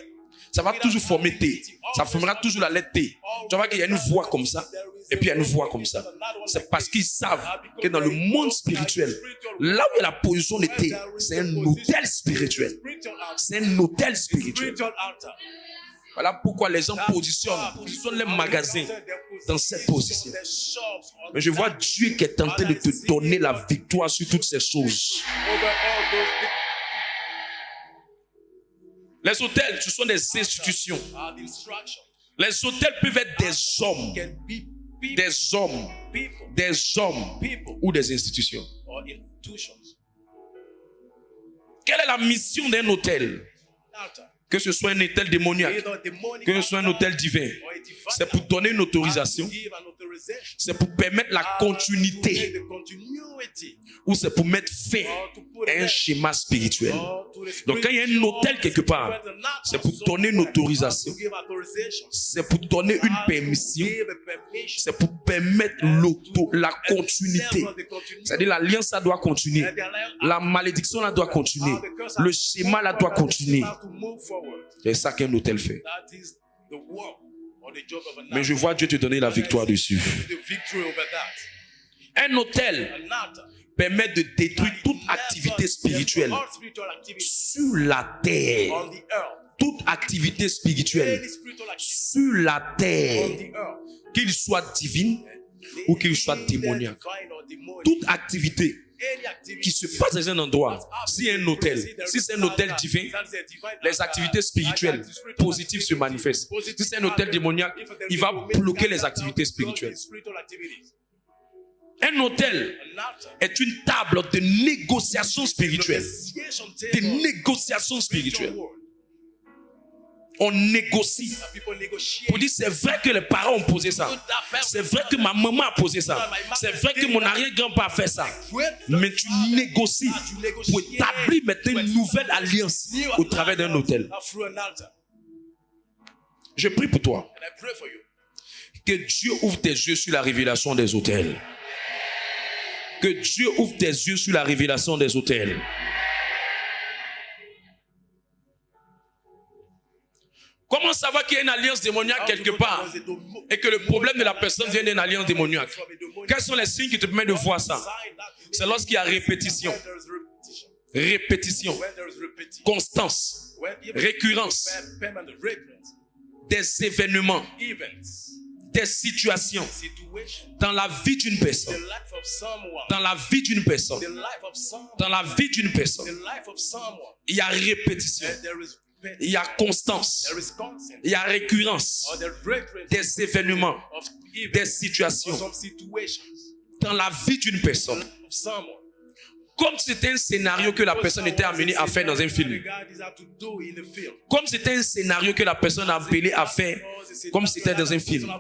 Ça va toujours former T. Ça formera toujours la lettre T. Tu vois qu'il y a une voix comme ça, et puis il y a une voix comme ça. C'est parce qu'ils savent que dans le monde spirituel, là où il y a la position de T, c'est un hôtel spirituel. C'est un hôtel spirituel. Voilà pourquoi les gens positionnent les magasins dans cette position. Mais je vois Dieu qui est en train de te donner la victoire sur toutes ces choses. Les hôtels, ce sont des institutions. Les hôtels peuvent être des hommes ou des institutions. Quelle est la mission d'un hôtel? Que ce soit un hôtel démoniaque, que ce soit un hôtel divin, c'est pour donner une autorisation, c'est pour permettre la continuité, ou c'est pour mettre fin à un schéma spirituel. Donc quand il y a un hôtel quelque part, c'est pour donner une autorisation, c'est pour donner une permission, c'est pour permettre la continuité. C'est-à-dire l'alliance ça doit continuer, la malédiction là doit continuer, le schéma là doit continuer. C'est ça qu'un hôtel fait. Mais je vois Dieu te donner la victoire dessus. Un hôtel permet de détruire toute activité spirituelle sur la terre. Toute activité spirituelle sur la terre, qu'il soit divine ou qu'il soit démoniaque. Toute activité qui se passe dans un endroit, si un hôtel, si c'est un hôtel divin, les activités spirituelles positives se manifestent. Si c'est un hôtel démoniaque, il va bloquer les activités spirituelles. Un hôtel est une table de négociation spirituelle. De négociation spirituelle. On négocie. Pour dire c'est vrai que les parents ont posé ça. C'est vrai que ma maman a posé ça. C'est vrai que mon arrière-grand-père a fait ça. Mais tu négocies pour établir maintenant une nouvelle alliance au travers d'un hôtel. Je prie pour toi. Que Dieu ouvre tes yeux sur la révélation des hôtels. Que Dieu ouvre tes yeux sur la révélation des hôtels. savoir qu'il y a une alliance démoniaque quelque part et que le problème de la personne vient d'une alliance démoniaque? Quels sont les signes qui te permettent de voir ça? C'est lorsqu'il y a répétition. Répétition. Constance. Récurrence. Des événements. Des situations. Dans la vie d'une personne. Dans la vie d'une personne. Dans la vie d'une personne. Il y a répétition. Il y a constance. Il y a récurrence. Des événements. Des situations. Dans la vie d'une personne. Comme c'était un scénario que la personne était amenée à faire dans un film. Comme c'était un scénario que la personne a appelé à faire comme c'était dans un film.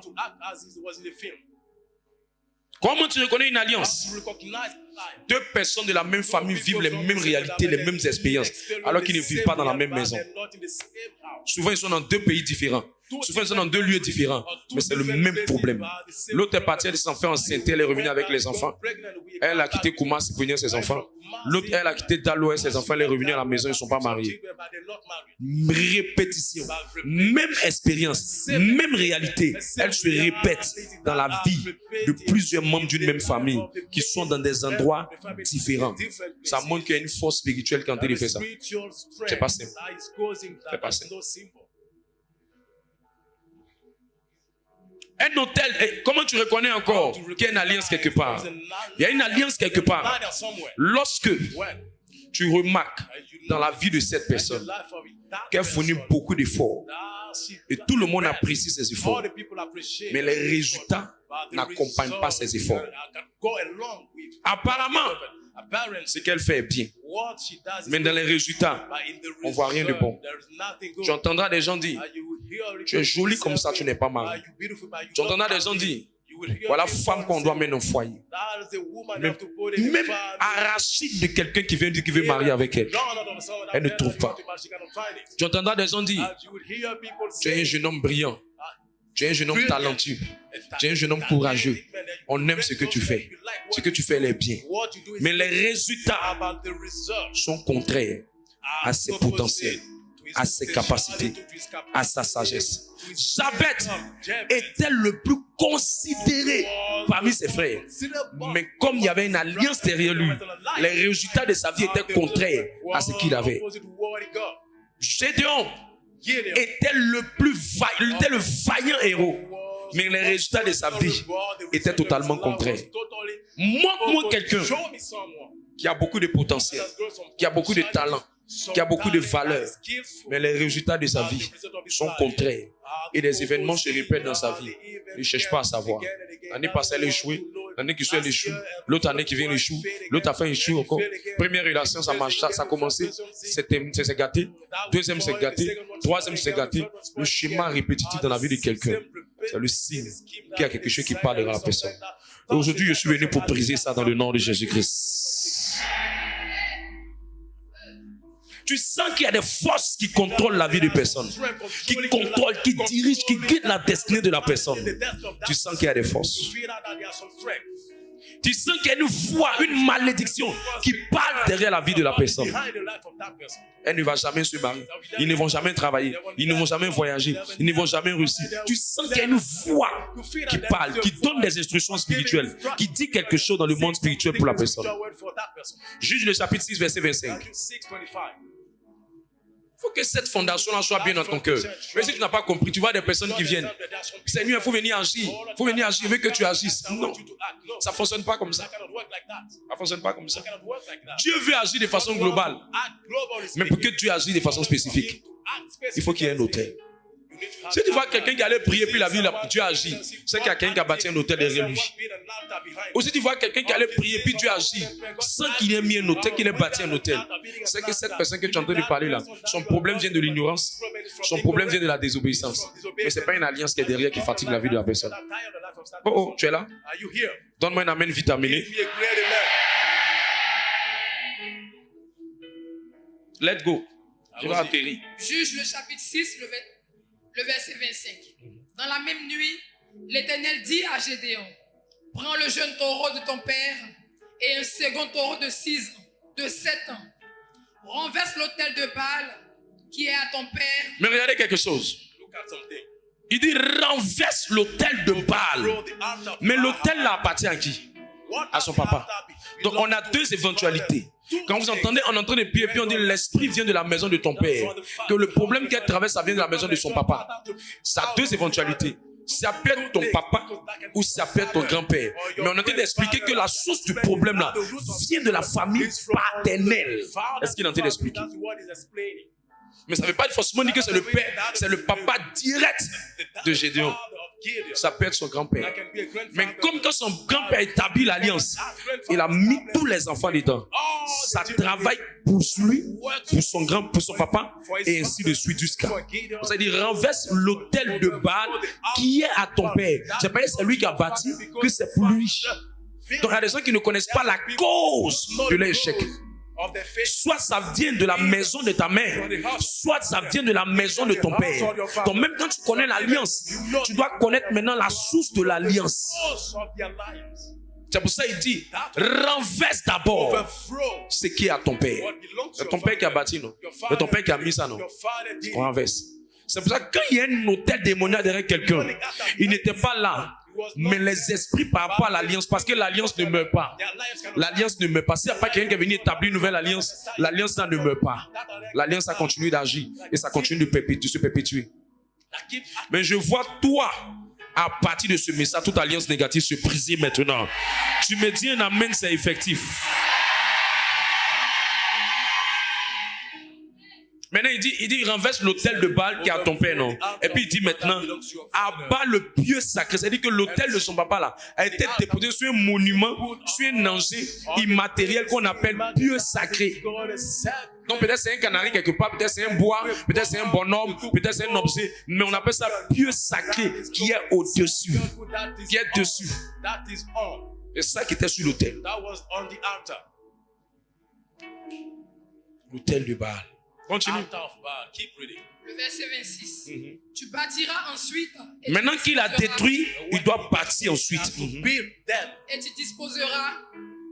Comment tu reconnais une alliance? Deux personnes de la même famille vivent les mêmes réalités, les mêmes expériences, alors qu'ils ne vivent pas dans la même maison. Souvent, ils sont dans deux pays différents. Souvent, ils sont dans deux lieux différents, mais c'est le même problème. L'autre est partie de ses enfants enceintes, elle est revenue avec les enfants. Elle a quitté Koumas pour venir ses enfants. L'autre, elle a quitté Dalo et ses enfants, elle est revenue à la maison, ils ne sont pas mariés. Répétition, même expérience, même réalité, elle se répète dans la vie de plusieurs membres d'une même famille qui sont dans des endroits différents. Ça montre qu'il y a une force spirituelle quand il fait ça. C'est pas simple. C'est pas simple. Un hôtel, comment tu reconnais encore qu'il y a une alliance quelque part? Il y a une alliance quelque part. Lorsque tu remarques dans la vie de cette personne qu'elle fournit beaucoup d'efforts et tout le monde apprécie ses efforts, mais les résultats n'accompagnent pas ses efforts. Apparemment, ce qu'elle fait est bien, mais dans les résultats, on ne voit rien de bon. Tu entendras des gens dire: tu es jolie comme ça, tu n'es pas mariée. Tu entendras des gens dire: voilà femme qu'on doit mettre au foyer. Même arrachide de quelqu'un qui vient dire qu'il veut marier avec elle, elle ne trouve pas. Tu entendras des gens dire: tu es un jeune homme brillant, tu es un jeune homme talentueux, tu es un jeune homme courageux. On aime ce que tu fais. Ce que tu fais, elle est bien. Mais les résultats sont contraires à ses potentiels, à ses capacités, à sa sagesse. Jabet était le plus considéré parmi ses frères. Mais comme il y avait une alliance derrière lui, les résultats de sa vie étaient contraires à ce qu'il avait. Gédéon était le vaillant héros. Mais les résultats de sa vie étaient totalement contraires. Montre-moi quelqu'un qui a beaucoup de potentiel, qui a beaucoup de talent, qui a beaucoup de valeur, mais les résultats de sa vie sont contraires. Et des événements se répètent dans sa vie. Il ne cherche pas à savoir. L'année passée, elle a échoué. L'année qui suit, elle échoue. L'autre année qui vient, elle échoue. L'autre affaire, elle échoue encore. Première relation, ça marche, ça a commencé. C'est gâté. Deuxième, c'est gâté. Troisième, c'est gâté. Le schéma répétitif dans la vie de quelqu'un, c'est le signe qu'il y a quelque chose qui parle dans la personne. Aujourd'hui, je suis venu pour briser ça dans le nom de Jésus-Christ. Tu sens qu'il y a des forces qui contrôlent la vie de personne, qui contrôlent, qui dirigent, qui guident la destinée de la personne. Tu sens qu'il y a des forces. Tu sens qu'il y a une voix, une malédiction qui parle derrière la vie de la personne. Elle ne va jamais se marier. Ils ne vont jamais travailler. Ils ne vont jamais voyager. Ils ne vont jamais réussir. Tu sens qu'il y a une voix qui parle, qui donne des instructions spirituelles, qui dit quelque chose dans le monde spirituel pour la personne. Juge le chapitre 6, verset 25. Il faut que cette fondation-là soit bien dans ton cœur. Mais si tu n'as pas compris, tu vois des personnes qui viennent. Seigneur, il faut venir agir. Il faut venir agir. Je veux que tu agisses. Non, ça ne fonctionne pas comme ça. Ça ne fonctionne pas comme ça. Dieu veut agir de façon globale. Mais pour que tu agisses de façon spécifique, il faut qu'il y ait un autel. Si tu vois quelqu'un qui allait prier puis la vie, Dieu agit, c'est qu'il y a quelqu'un qui a bâti un autel derrière lui. Ou si tu vois quelqu'un qui allait prier puis Dieu agit, sans qu'il ait mis un autel, qu'il ait bâti un autel, c'est que cette personne que tu es en train de parler là, son problème vient de l'ignorance, son problème vient de la désobéissance. Mais ce n'est pas une alliance qui est derrière qui fatigue la vie de la personne. Oh, tu es là? Donne-moi un amen vitaminé. Let's go. Je vais atterrir. Juge le chapitre 6, le verset 25. Dans la même nuit, l'Éternel dit à Gédéon: prends le jeune taureau de ton père et un second taureau de 7 ans. Renverse l'autel de Baal qui est à ton père. Mais regardez quelque chose. at something. Il dit renverse l'autel de Baal. Throw the altar of Mais Baal. l'autel là appartient à qui? What À does son the papa. altar be? Donc on a deux éventualités. Quand vous entendez, on entend des pieds, puis on dit l'esprit vient de la maison de ton père. Que le problème qu'elle traverse, ça vient de la maison de son papa. Ça a deux éventualités. Ça peut être ton papa ou ça peut être ton grand-père. Mais on est en train d'expliquer que la source du problème là vient de la famille paternelle. Est-ce qu'il est en train d'expliquer? That's what he's explaining. Mais ça ne veut pas forcément dire que c'est le père, c'est le papa direct de Gédéon. Ça peut être son grand-père. Mais comme quand son grand-père établit l'alliance, il a mis tous les enfants dedans. Ça travaille pour lui, pour son papa, et ainsi de suite jusqu'à. C'est-à-dire, renverse l'autel de Baal qui est à ton père. C'est pas c'est lui qui a bâti, que c'est pour lui. Donc il y a des gens qui ne connaissent pas la cause de l'échec. Soit ça vient de la maison de ta mère, soit ça vient de la maison de ton père. Donc même quand tu connais l'alliance, tu dois connaître maintenant la source de l'alliance. C'est pour ça qu'il dit, renverse d'abord ce qui est à ton père. C'est ton père qui a bâti, non? C'est ton père qui a mis ça, non? On renverse. C'est pour ça que quand il y a un hôtel démoniaque derrière quelqu'un, il n'était pas là. Mais les esprits par rapport à l'alliance, parce que l'alliance ne meurt pas. L'alliance ne meurt pas. S'il n'y a pas quelqu'un qui est venu établir une nouvelle alliance, l'alliance ça ne meurt pas. L'alliance a continué d'agir et ça continue de se perpétuer. Mais je vois toi, à partir de ce message, toute alliance négative se briser maintenant. Tu me dis un amen, c'est effectif. Maintenant, il dit, renverse l'autel de Baal qui est à ton père, non? Et puis il dit maintenant, abat le pieu sacré. C'est-à-dire que l'autel de son papa, là, a été déposé sur un monument, sur un danger immatériel qu'on appelle pieu sacré. Donc peut-être c'est un canari quelque part, peut-être c'est un bois, peut-être c'est un bonhomme, peut-être c'est un objet, mais on appelle ça pieu sacré qui est au-dessus, qui est dessus. Et ça qui était sur l'autel. L'autel de Baal. Continue. Le verset 26. Tu bâtiras ensuite. Maintenant qu'il a détruit, il doit bâtir ensuite. Et tu disposeras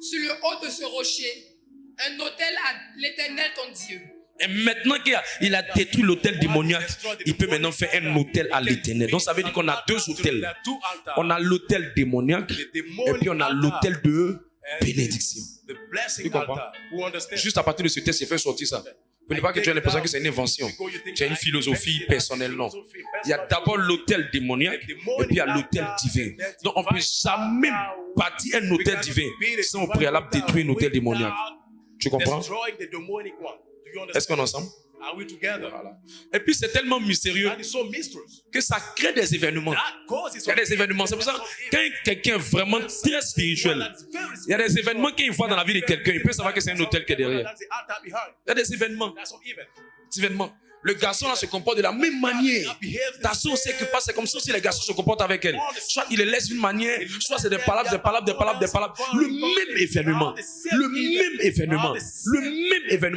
sur le haut de ce rocher un autel à l'Éternel ton Dieu. Et maintenant qu'il a détruit l'autel démoniaque, il peut maintenant faire un autel à l'Éternel. Donc ça veut dire qu'on a deux autels. On a l'autel démoniaque et puis on a l'autel de bénédiction. Tu comprends? Juste à partir de ce texte, j'ai fait sortir ça. Vous ne pas que tu as l'impression que c'est une invention. C'est une philosophie personnelle, non. Il y a d'abord l'autel démoniaque et puis il y a l'autel divin. Donc on ne peut jamais bâtir un autel divin sans au préalable détruire un autel démoniaque. Tu comprends? Est-ce qu'on est ensemble? Voilà. Et puis c'est tellement mystérieux que ça crée des événements. Il y a des événements. C'est pour ça que quand quelqu'un est vraiment très spirituel, il y a des événements qu'il voit dans la vie de quelqu'un, il peut savoir que c'est un hôtel qui est derrière. Il y a des événements. Le garçon là se comporte de la même manière. Ta soeur sait que c'est comme ça aussi les garçons se comportent avec elle. Soit il les laisse d'une manière, soit c'est des palabres. Le même événement.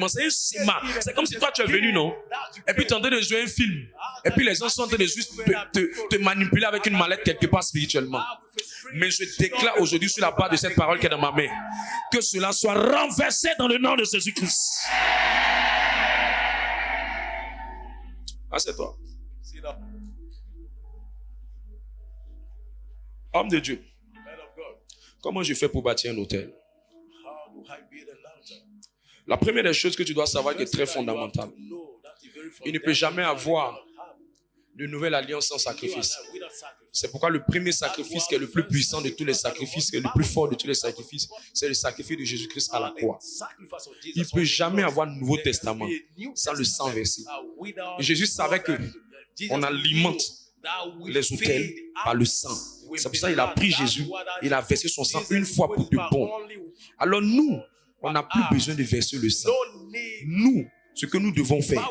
C'est un schéma. C'est comme si toi tu es venu, non? Et puis tu es en train de jouer un film. Et puis les gens sont en train de juste te manipuler avec une mallette quelque part spirituellement. Mais je déclare aujourd'hui sur la base de cette parole qui est dans ma main, que cela soit renversé dans le nom de Jésus-Christ. Ah, c'est toi. Homme de Dieu, comment je fais pour bâtir un hôtel? La première des choses que tu dois savoir qui est très fondamentale, il ne peut jamais avoir de nouvelle alliance sans sacrifice. C'est pourquoi le premier sacrifice qui est le plus puissant de tous les sacrifices, qui est le plus fort de tous les sacrifices, c'est le sacrifice de Jésus-Christ à la croix. Il ne peut jamais avoir de Nouveau Testament sans le sang versé. Et Jésus savait que on alimente les autels par le sang. C'est pour ça qu'il a pris Jésus, il a versé son sang une fois pour de bon. Alors nous, on n'a plus besoin de verser le sang. Nous, ce que nous devons faire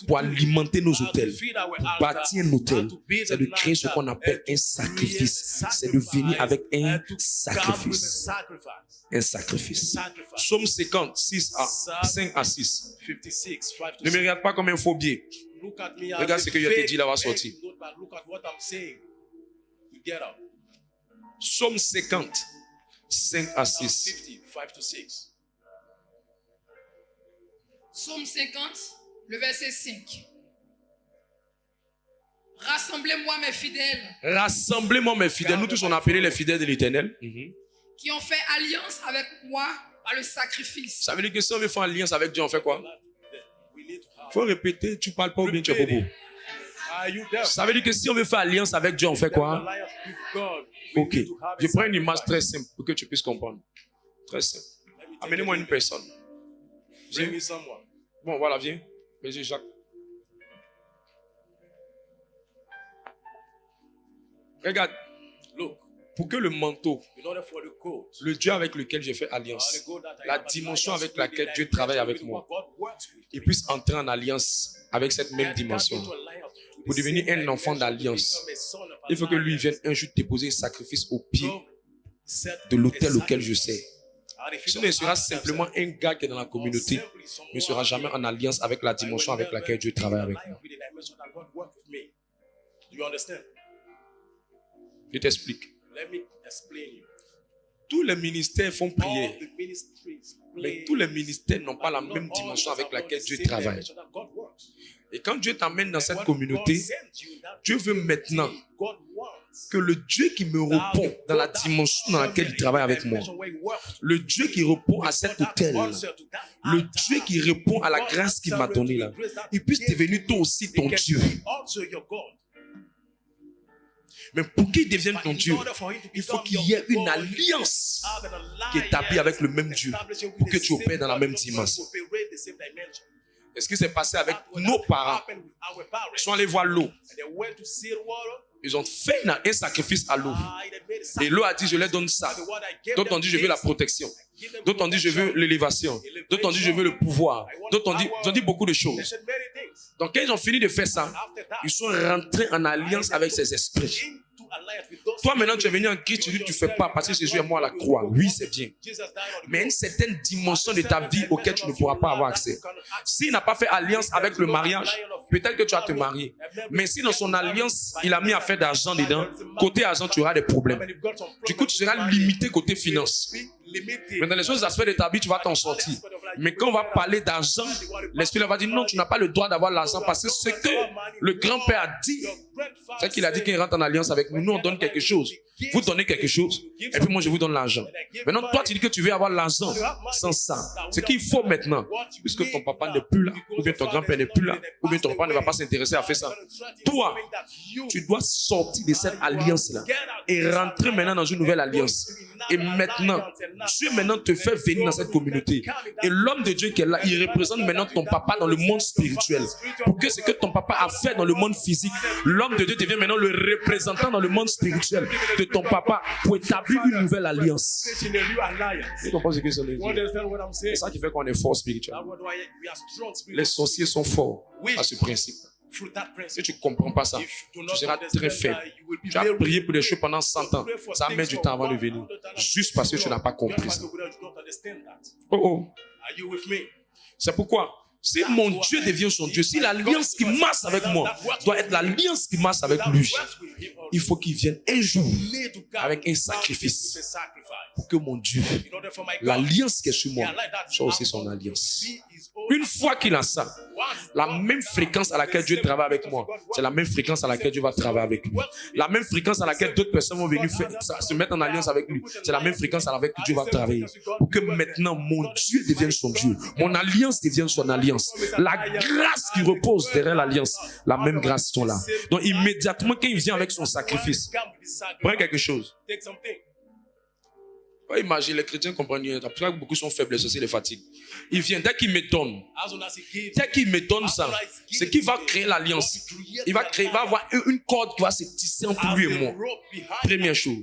pour alimenter nos autels, pour bâtir un autel, c'est de créer ce qu'on appelle un sacrifice. C'est de venir avec un sacrifice. Un sacrifice. Psaume 50, 5 à 6. Ne me regarde pas comme un faux biais. Regarde ce que je t'ai dit là-bas sorti. Psaume 50, 5 à 6. Psaume 50, le verset 5. Rassemblez-moi mes fidèles Rassemblez-moi mes fidèles. Nous tous, on a appelé les fidèles de l'Éternel. qui ont fait alliance avec moi par le sacrifice. Ça veut dire que si on veut faire alliance avec Dieu, on fait quoi? We need to have. Il faut répéter, tu parles pas ou bien tu es bobo. Are you there? Ça veut dire que si on veut faire alliance avec Dieu, on fait quoi? Alliance with God. We Ok. need to have Je a prends une image sacrifice. très simple pour que tu puisses comprendre. Très simple. Let me take Amenez-moi a une minute. personne. Bring me someone. Bon, voilà, viens. Vas-y, Jacques. Regarde, Look, pour que le manteau, in order for the coat, le Dieu avec lequel j'ai fait alliance, la dimension avec laquelle Dieu travaille avec moi, il puisse entrer en alliance avec cette même dimension. Pour devenir un enfant d'alliance, il faut que lui vienne un jour déposer un sacrifice au pied de l'autel auquel je sers. Ce ne sera simplement un gars qui est dans la communauté, mais ne sera jamais en alliance avec la dimension avec laquelle Dieu travaille avec moi. Do you understand? Je t'explique. Let me explain you. Tous les ministères font prière, All the ministries mais play, tous les ministères n'ont pas la but même not all dimension avec have the laquelle Dieu same travaille. dimension that God works. Et quand Dieu t'amène dans cette When communauté, God sends you in that Dieu veut maintenant God wants que le Dieu qui me répond dans la dimension dans laquelle il travaille avec moi, le Dieu qui répond à cet autel, le Dieu qui répond à la grâce qu'il m'a donnée là, il puisse devenir toi aussi ton Dieu. Mais pour qu'il devienne ton Dieu, il faut qu'il y ait une alliance qui est établie avec le même Dieu pour que tu opères dans la même dimension. Et ce qui s'est passé avec nos parents, ils sont allés voir l'eau. Ils ont fait un sacrifice à l'eau. Et l'eau a dit, je leur donne ça. D'autres ont dit, je veux la protection. D'autres ont dit, je veux l'élévation. D'autres ont dit, je veux le pouvoir. D'autres ont dit beaucoup de choses. Donc quand ils ont fini de faire ça, ils sont rentrés en alliance avec ces esprits. Toi maintenant tu es venu en Christ, tu dis tu ne fais pas parce que Jésus est mort à la croix. Oui, c'est bien. Mais une certaine dimension de ta vie auquel tu ne pourras pas avoir accès. S'il n'a pas fait alliance avec le mariage, peut-être que tu vas te marier. Mais si dans son alliance, il a mis à faire d'argent dedans, côté argent, tu auras des problèmes. Du coup, tu seras limité côté finance. Mais dans les autres aspects de ta vie, tu vas t'en sortir. Mais quand on va parler d'argent, l'Esprit va dire non, tu n'as pas le droit d'avoir l'argent parce que ce que le grand-père a dit, c'est qu'il a dit qu'il rentre en alliance avec nous. Nous, on donne quelque chose. Vous donnez quelque chose. Et puis moi, je vous donne l'argent. Maintenant, toi, tu dis que tu veux avoir l'argent sans ça. Ce qu'il faut maintenant, puisque ton papa n'est plus là, ou bien ton grand-père n'est plus là, ou bien ton papa ne va pas s'intéresser à faire ça. Toi, tu dois sortir de cette alliance-là et rentrer maintenant dans une nouvelle alliance. Et maintenant, Dieu maintenant te fait venir dans cette communauté. Et l'homme de Dieu qui est là, il représente maintenant ton papa dans le monde spirituel. Pour que ce que ton papa a fait dans le monde physique, l'homme de Dieu devient maintenant le représentant dans le monde spirituel de ton papa pour établir une nouvelle alliance. Tu comprends ce que ça veut dire? C'est ça qui fait qu'on est fort spirituel. Les sorciers sont forts à ce principe. Si tu ne comprends pas ça, tu seras très faible. Tu as prié pour des choses pendant 100 ans. Ça met du temps avant de venir. Juste parce que tu n'as pas compris ça. Oh oh. C'est pourquoi, si mon Dieu devient son Dieu, si l'alliance qui marche avec moi doit être l'alliance qui marche avec lui, il faut qu'il vienne un jour avec un sacrifice pour que mon Dieu, l'alliance qui est sur moi, soit aussi son alliance. Une fois qu'il a ça, la même fréquence à laquelle Dieu travaille avec moi, c'est la même fréquence à laquelle Dieu va travailler avec lui. La même fréquence à laquelle d'autres personnes vont venir se mettre en alliance avec lui, c'est la même fréquence à laquelle Dieu va travailler. Pour que maintenant mon Dieu devienne son Dieu, mon alliance devienne son alliance. La grâce qui repose derrière l'alliance, la même grâce sont là. Donc immédiatement quand il vient avec son sacrifice, prends quelque chose. Imagine, les chrétiens comprennent rien. Après, beaucoup sont faibles, c'est les fatigues. Il vient, dès qu'il me donne ça, c'est qu'il va créer l'alliance. Il va avoir une corde qui va se tisser entre lui et moi. Première chose.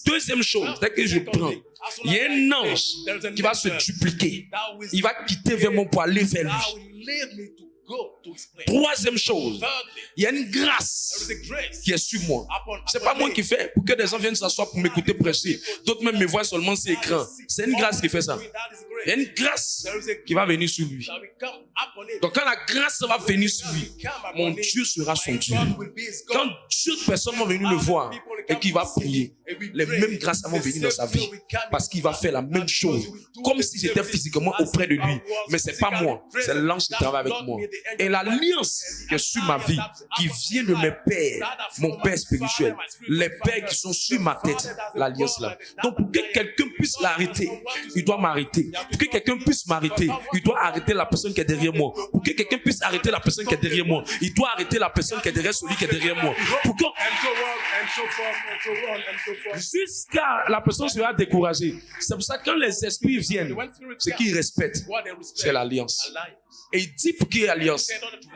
Deuxième chose, dès que je prends, il y a un ange qui va se dupliquer. Il va quitter vers moi pour aller vers lui. Troisième chose, il y a une grâce qui est sur moi. C'est pas moi qui fais pour que des gens viennent s'asseoir pour m'écouter prêcher. D'autres même me voient seulement sur l'écran. C'est une grâce qui fait ça. Il y a une grâce qui va venir sur lui. Donc quand la grâce va venir sur lui, mon Dieu sera son Dieu. Quand d'autres personnes vont venir le voir et qu'il va prier, les mêmes grâces vont venir dans sa vie. Parce qu'il va faire la même chose. Comme si j'étais physiquement auprès de lui. Mais c'est pas moi. C'est l'ange qui travaille avec moi. Et l'alliance qui est sur ma vie, qui vient de mes pères, mon père spirituel, les pères qui sont sur ma tête, l'alliance là. Donc pour que quelqu'un puisse l'arrêter, il doit m'arrêter. Pour que quelqu'un puisse m'arrêter, il doit arrêter la personne qui est derrière moi. Pour que quelqu'un puisse arrêter la personne qui est derrière moi, il doit arrêter la personne qui est derrière celui qui est derrière moi. Pour que jusqu'à la personne sera découragée. C'est pour ça que quand les esprits viennent, ce qu'ils respectent, c'est l'alliance. Et il dit pour qu'il y ait alliance,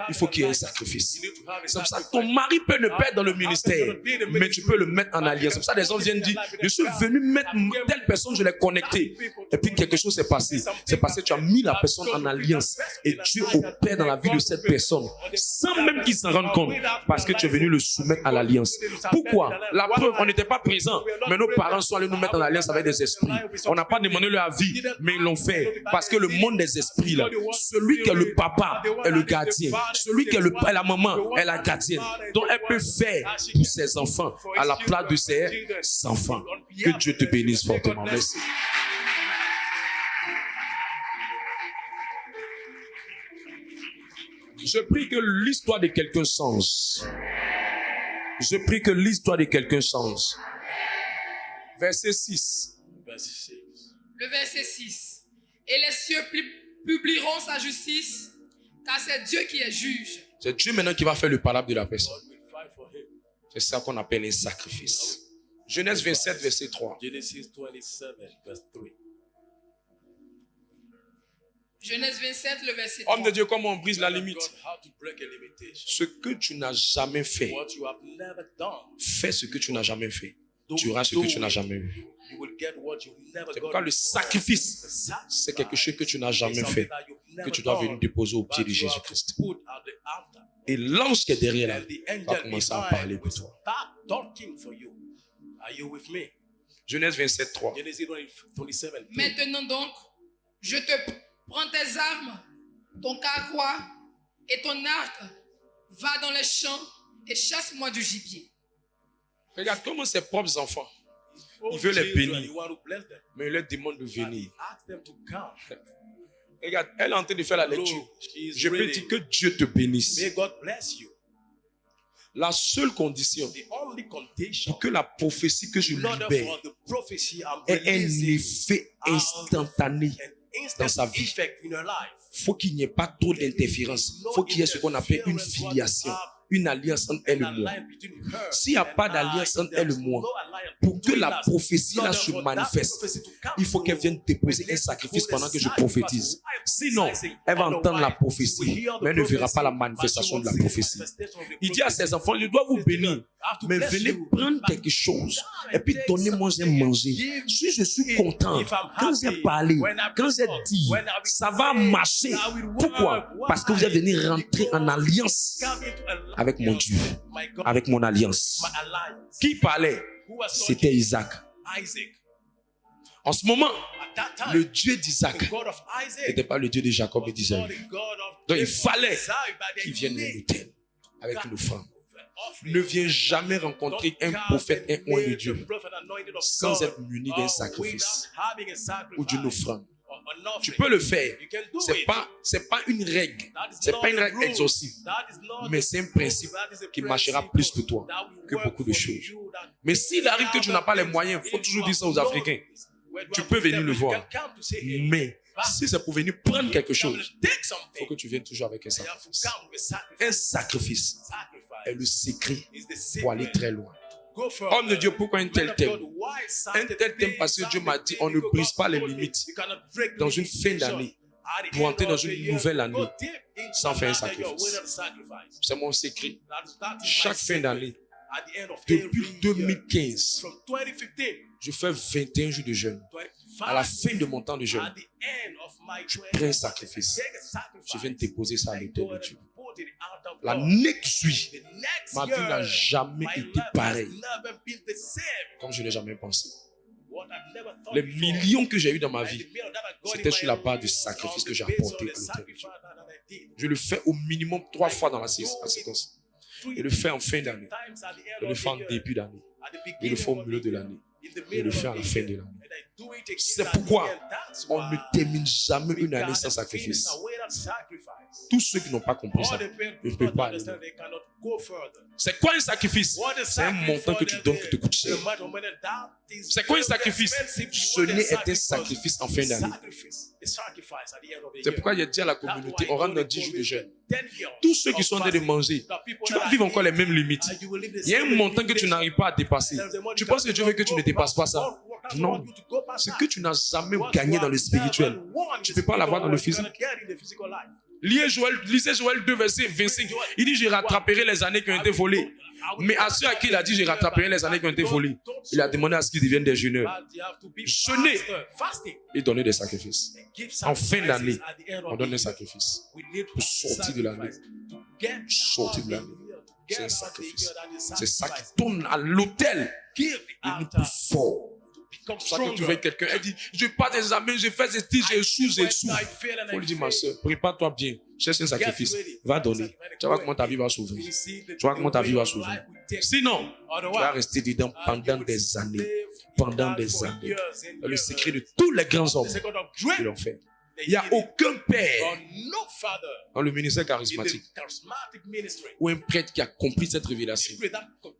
il faut qu'il y ait un sacrifice. C'est pour ça que ton mari peut ne pas être dans le ministère, mais tu peux le mettre en alliance. C'est pour ça que les gens viennent dire, je suis venu mettre telle personne, je l'ai connecté. Et puis quelque chose s'est passé. C'est parce que tu as mis la personne en alliance. Et Dieu opère dans la vie de cette personne, sans même qu'il s'en rende compte, parce que tu es venu le soumettre à l'alliance. Pourquoi? La preuve, on n'était pas présents, mais nos parents sont allés nous mettre en alliance avec des esprits. On n'a pas demandé leur avis, mais ils l'ont fait. Parce que le monde des esprits, là, celui qui est le papa est le gardien. Celui qui est la maman est la gardienne. Donc elle peut faire pour ses enfants à la place de ses enfants. Que Dieu te bénisse fortement. Merci. Je prie que l'histoire de quelqu'un change. Je prie que l'histoire de quelqu'un change. Verset 6. Le verset 6. Et les cieux publieront sa justice, car c'est Dieu qui est juge. C'est Dieu maintenant qui va faire le palabre de la personne. C'est ça qu'on appelle un sacrifice. Genèse 27, verset 3. Genesis 27, verse 3. Genèse 27, le verset 3. Homme de Dieu, comment on brise la limite? How to break a limitation. Ce que tu n'as jamais fait, What you have never done, fais ce que tu n'as jamais fait. Tu auras ce que tu n'as jamais eu. you will get what you never C'est got. pourquoi le sacrifice, c'est quelque chose que tu n'as jamais fait, que tu dois venir déposer au pied de Jésus-Christ. Et l'ange qui est derrière là va commencer à parler pour toi. Genèse 27, 3. Maintenant donc, je te prends tes armes, ton carquois et ton arc. Va dans les champs et chasse-moi du gibier. Regarde comment ses propres enfants, il veut les bénir, mais il leur demande de venir. Regarde, elle est en train de faire la lecture. Je peux dire que Dieu te bénisse. May God bless you. La seule condition The only condition pour que la prophétie que je in order libère for the prophecy I'm ait un releasing effet instantané dans sa vie, effect in her life. il faut qu'il n'y ait pas trop d'interférence. Il faut qu'il y ait ce qu'on appelle une filiation, une alliance entre elle et moi. S'il n'y a pas d'alliance entre elle et moi, pour que la prophétie là se manifeste, il faut qu'elle vienne déposer un sacrifice pendant que je prophétise. Sinon, elle va entendre la prophétie, mais elle ne verra pas la manifestation de la prophétie. Il dit à ses enfants, je dois vous bénir, mais venez prendre quelque chose et puis donnez-moi à manger. Si je suis content, quand j'ai parlé, quand j'ai dit, ça va marcher. Pourquoi? Parce que vous êtes venu rentrer en alliance avec mon Dieu, avec mon alliance. Qui parlait? C'était Isaac. En ce moment, le Dieu d'Isaac n'était pas le Dieu de Jacob et d'Isaïe. Donc il fallait qu'il vienne à l'autel avec une femme. Ne viens jamais rencontrer un prophète, un oint de Dieu, sans être muni d'un sacrifice ou d'une offrande. Tu peux le faire. C'est pas une règle. C'est pas une règle exhaustive. Mais c'est un principe qui marchera plus pour toi que beaucoup de choses. Mais s'il arrive que tu n'as pas les moyens, il faut toujours dire ça aux Africains. Tu peux venir le voir. Mais si c'est pour venir prendre quelque chose, il faut que tu viennes toujours avec un sacrifice. Un sacrifice est le secret pour aller très loin. Homme de Dieu, pourquoi un tel thème? Un tel thème parce que Dieu m'a dit, on ne brise pas les limites dans une fin d'année pour entrer dans une nouvelle année sans faire un sacrifice. C'est mon secret. Chaque fin d'année, depuis 2015, je fais 21 jours de jeûne. À la fin de mon temps de jeûne, je prends un sacrifice. Je viens de déposer ça à l'autel de Dieu. L'année qui suit, ma vie n'a jamais été pareille comme je n'ai jamais pensé. Les millions que j'ai eu dans ma vie, c'était sur la base du sacrifice que j'ai apporté à l'autel de Dieu. Je le fais au minimum 3 fois dans la séquence. Je le fais en fin d'année. Je le fais en début d'année. Je le fais au milieu de l'année. Et le faire à la fin de l'année. C'est pourquoi on ne termine jamais une année sans sacrifice. sacrifice. Tous ceux qui n'ont pas compris ça, All the people ne who peuvent don't pas aller. understand, they cannot go further. C'est quoi un sacrifice? What is C'est un montant que tu donnes qui te coûte cher. C'est quoi un sacrifice? Jeûner est un sacrifice en fin d'année. C'est pourquoi il a dit à la communauté, on rentre dans 10 jours de jeûne. Tous ceux qui sont en train de manger, tu vas vivre encore les mêmes limites. Il y a un montant que tu n'arrives pas à dépasser. Tu penses que Dieu veut que tu ne dépasses pas ça? Non. Ce que tu n'as jamais gagné dans le spirituel, tu ne peux pas l'avoir dans le physique. Lisez Joël 2, verset 25. Il dit, je rattraperai les années qui ont été volées. Mais à ceux à qui il a dit, je rattraperai les années qui ont été volées, il a demandé à ce qu'ils deviennent des jeûneurs. Jeûner et donner des sacrifices. En fin d'année, on donne un sacrifice. Pour sortir de l'année. Sortir de l'année. C'est un sacrifice. C'est ça qui tourne à l'autel. Il nous pousse fort. C'est pour ça que tu vois quelqu'un, elle dit, je passe des examens, je fais des tiges, j'échoue. Il faut lui dire, ma soeur, prépare-toi bien, cherche un sacrifice, va donner. Tu vas voir comment ta vie va s'ouvrir. Tu vas voir comment ta vie va s'ouvrir. Sinon, tu vas rester dedans pendant des années. Pendant des années. Le secret de tous les grands hommes qui l'ont fait. Il n'y a aucun père dans le ministère charismatique ou un prêtre qui a compris cette révélation,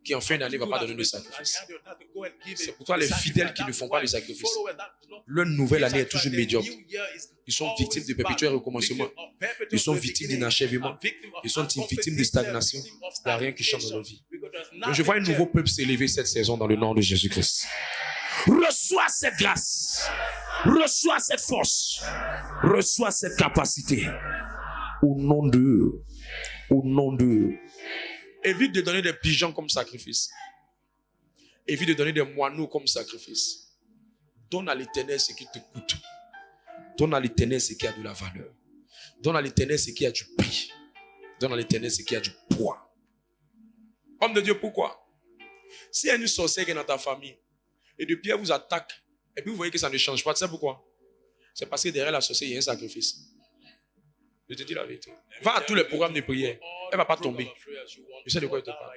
qui en fin d'année ne va pas donner de sacrifice. C'est pourquoi les fidèles qui ne font pas de sacrifice, leur nouvelle année est toujours médiocre. Ils sont victimes de perpétuel recommencement. Ils sont victimes d'inachèvement. Ils sont victimes de stagnation. Il n'y a rien qui change dans leur vie. Mais je vois un nouveau peuple s'élever cette saison dans le nom de Jésus-Christ. Reçois cette grâce. Reçois cette force. Reçois cette capacité. Au nom d'eux. Au nom d'eux. Évite de donner des pigeons comme sacrifice. Évite de donner des moineaux comme sacrifice. Donne à l'Éternel ce qui te coûte. Donne à l'Éternel ce qui a de la valeur. Donne à l'Éternel ce qui a du prix. Donne à l'Éternel ce qui a du poids. Homme de Dieu, pourquoi? S'il y a une sorcière qui est dans ta famille, et depuis elle vous attaque, et puis vous voyez que ça ne change pas, tu sais pourquoi? C'est parce que derrière la sorcière, il y a un sacrifice. Je te dis la vérité. Va à tous les programmes de prière, elle ne va pas tomber. Je sais de quoi il te parle.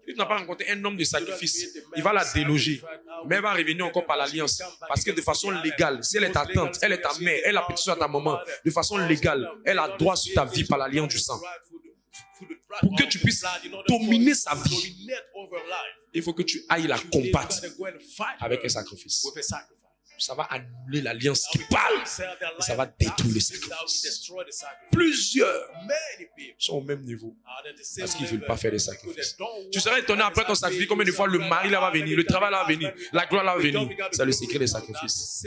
Tu n'as pas rencontré un homme de sacrifice, il va la déloger, mais elle va revenir encore par l'alliance. Parce que de façon légale, si elle est ta tante, elle est ta mère, elle a petit sur ta maman, de façon légale, elle a droit sur ta vie par l'alliance du sang. Pour que tu puisses dominer sa vie, il faut que tu ailles la combattre avec un sacrifice. Ça va annuler l'alliance qui parle et ça va détruire le sacrifice. Plusieurs sont au même niveau parce qu'ils ne veulent pas faire des sacrifices. Tu seras étonné après ton sacrifice combien de fois le mari là va venir, le travail là va venir, la gloire là va venir. C'est le secret des sacrifices.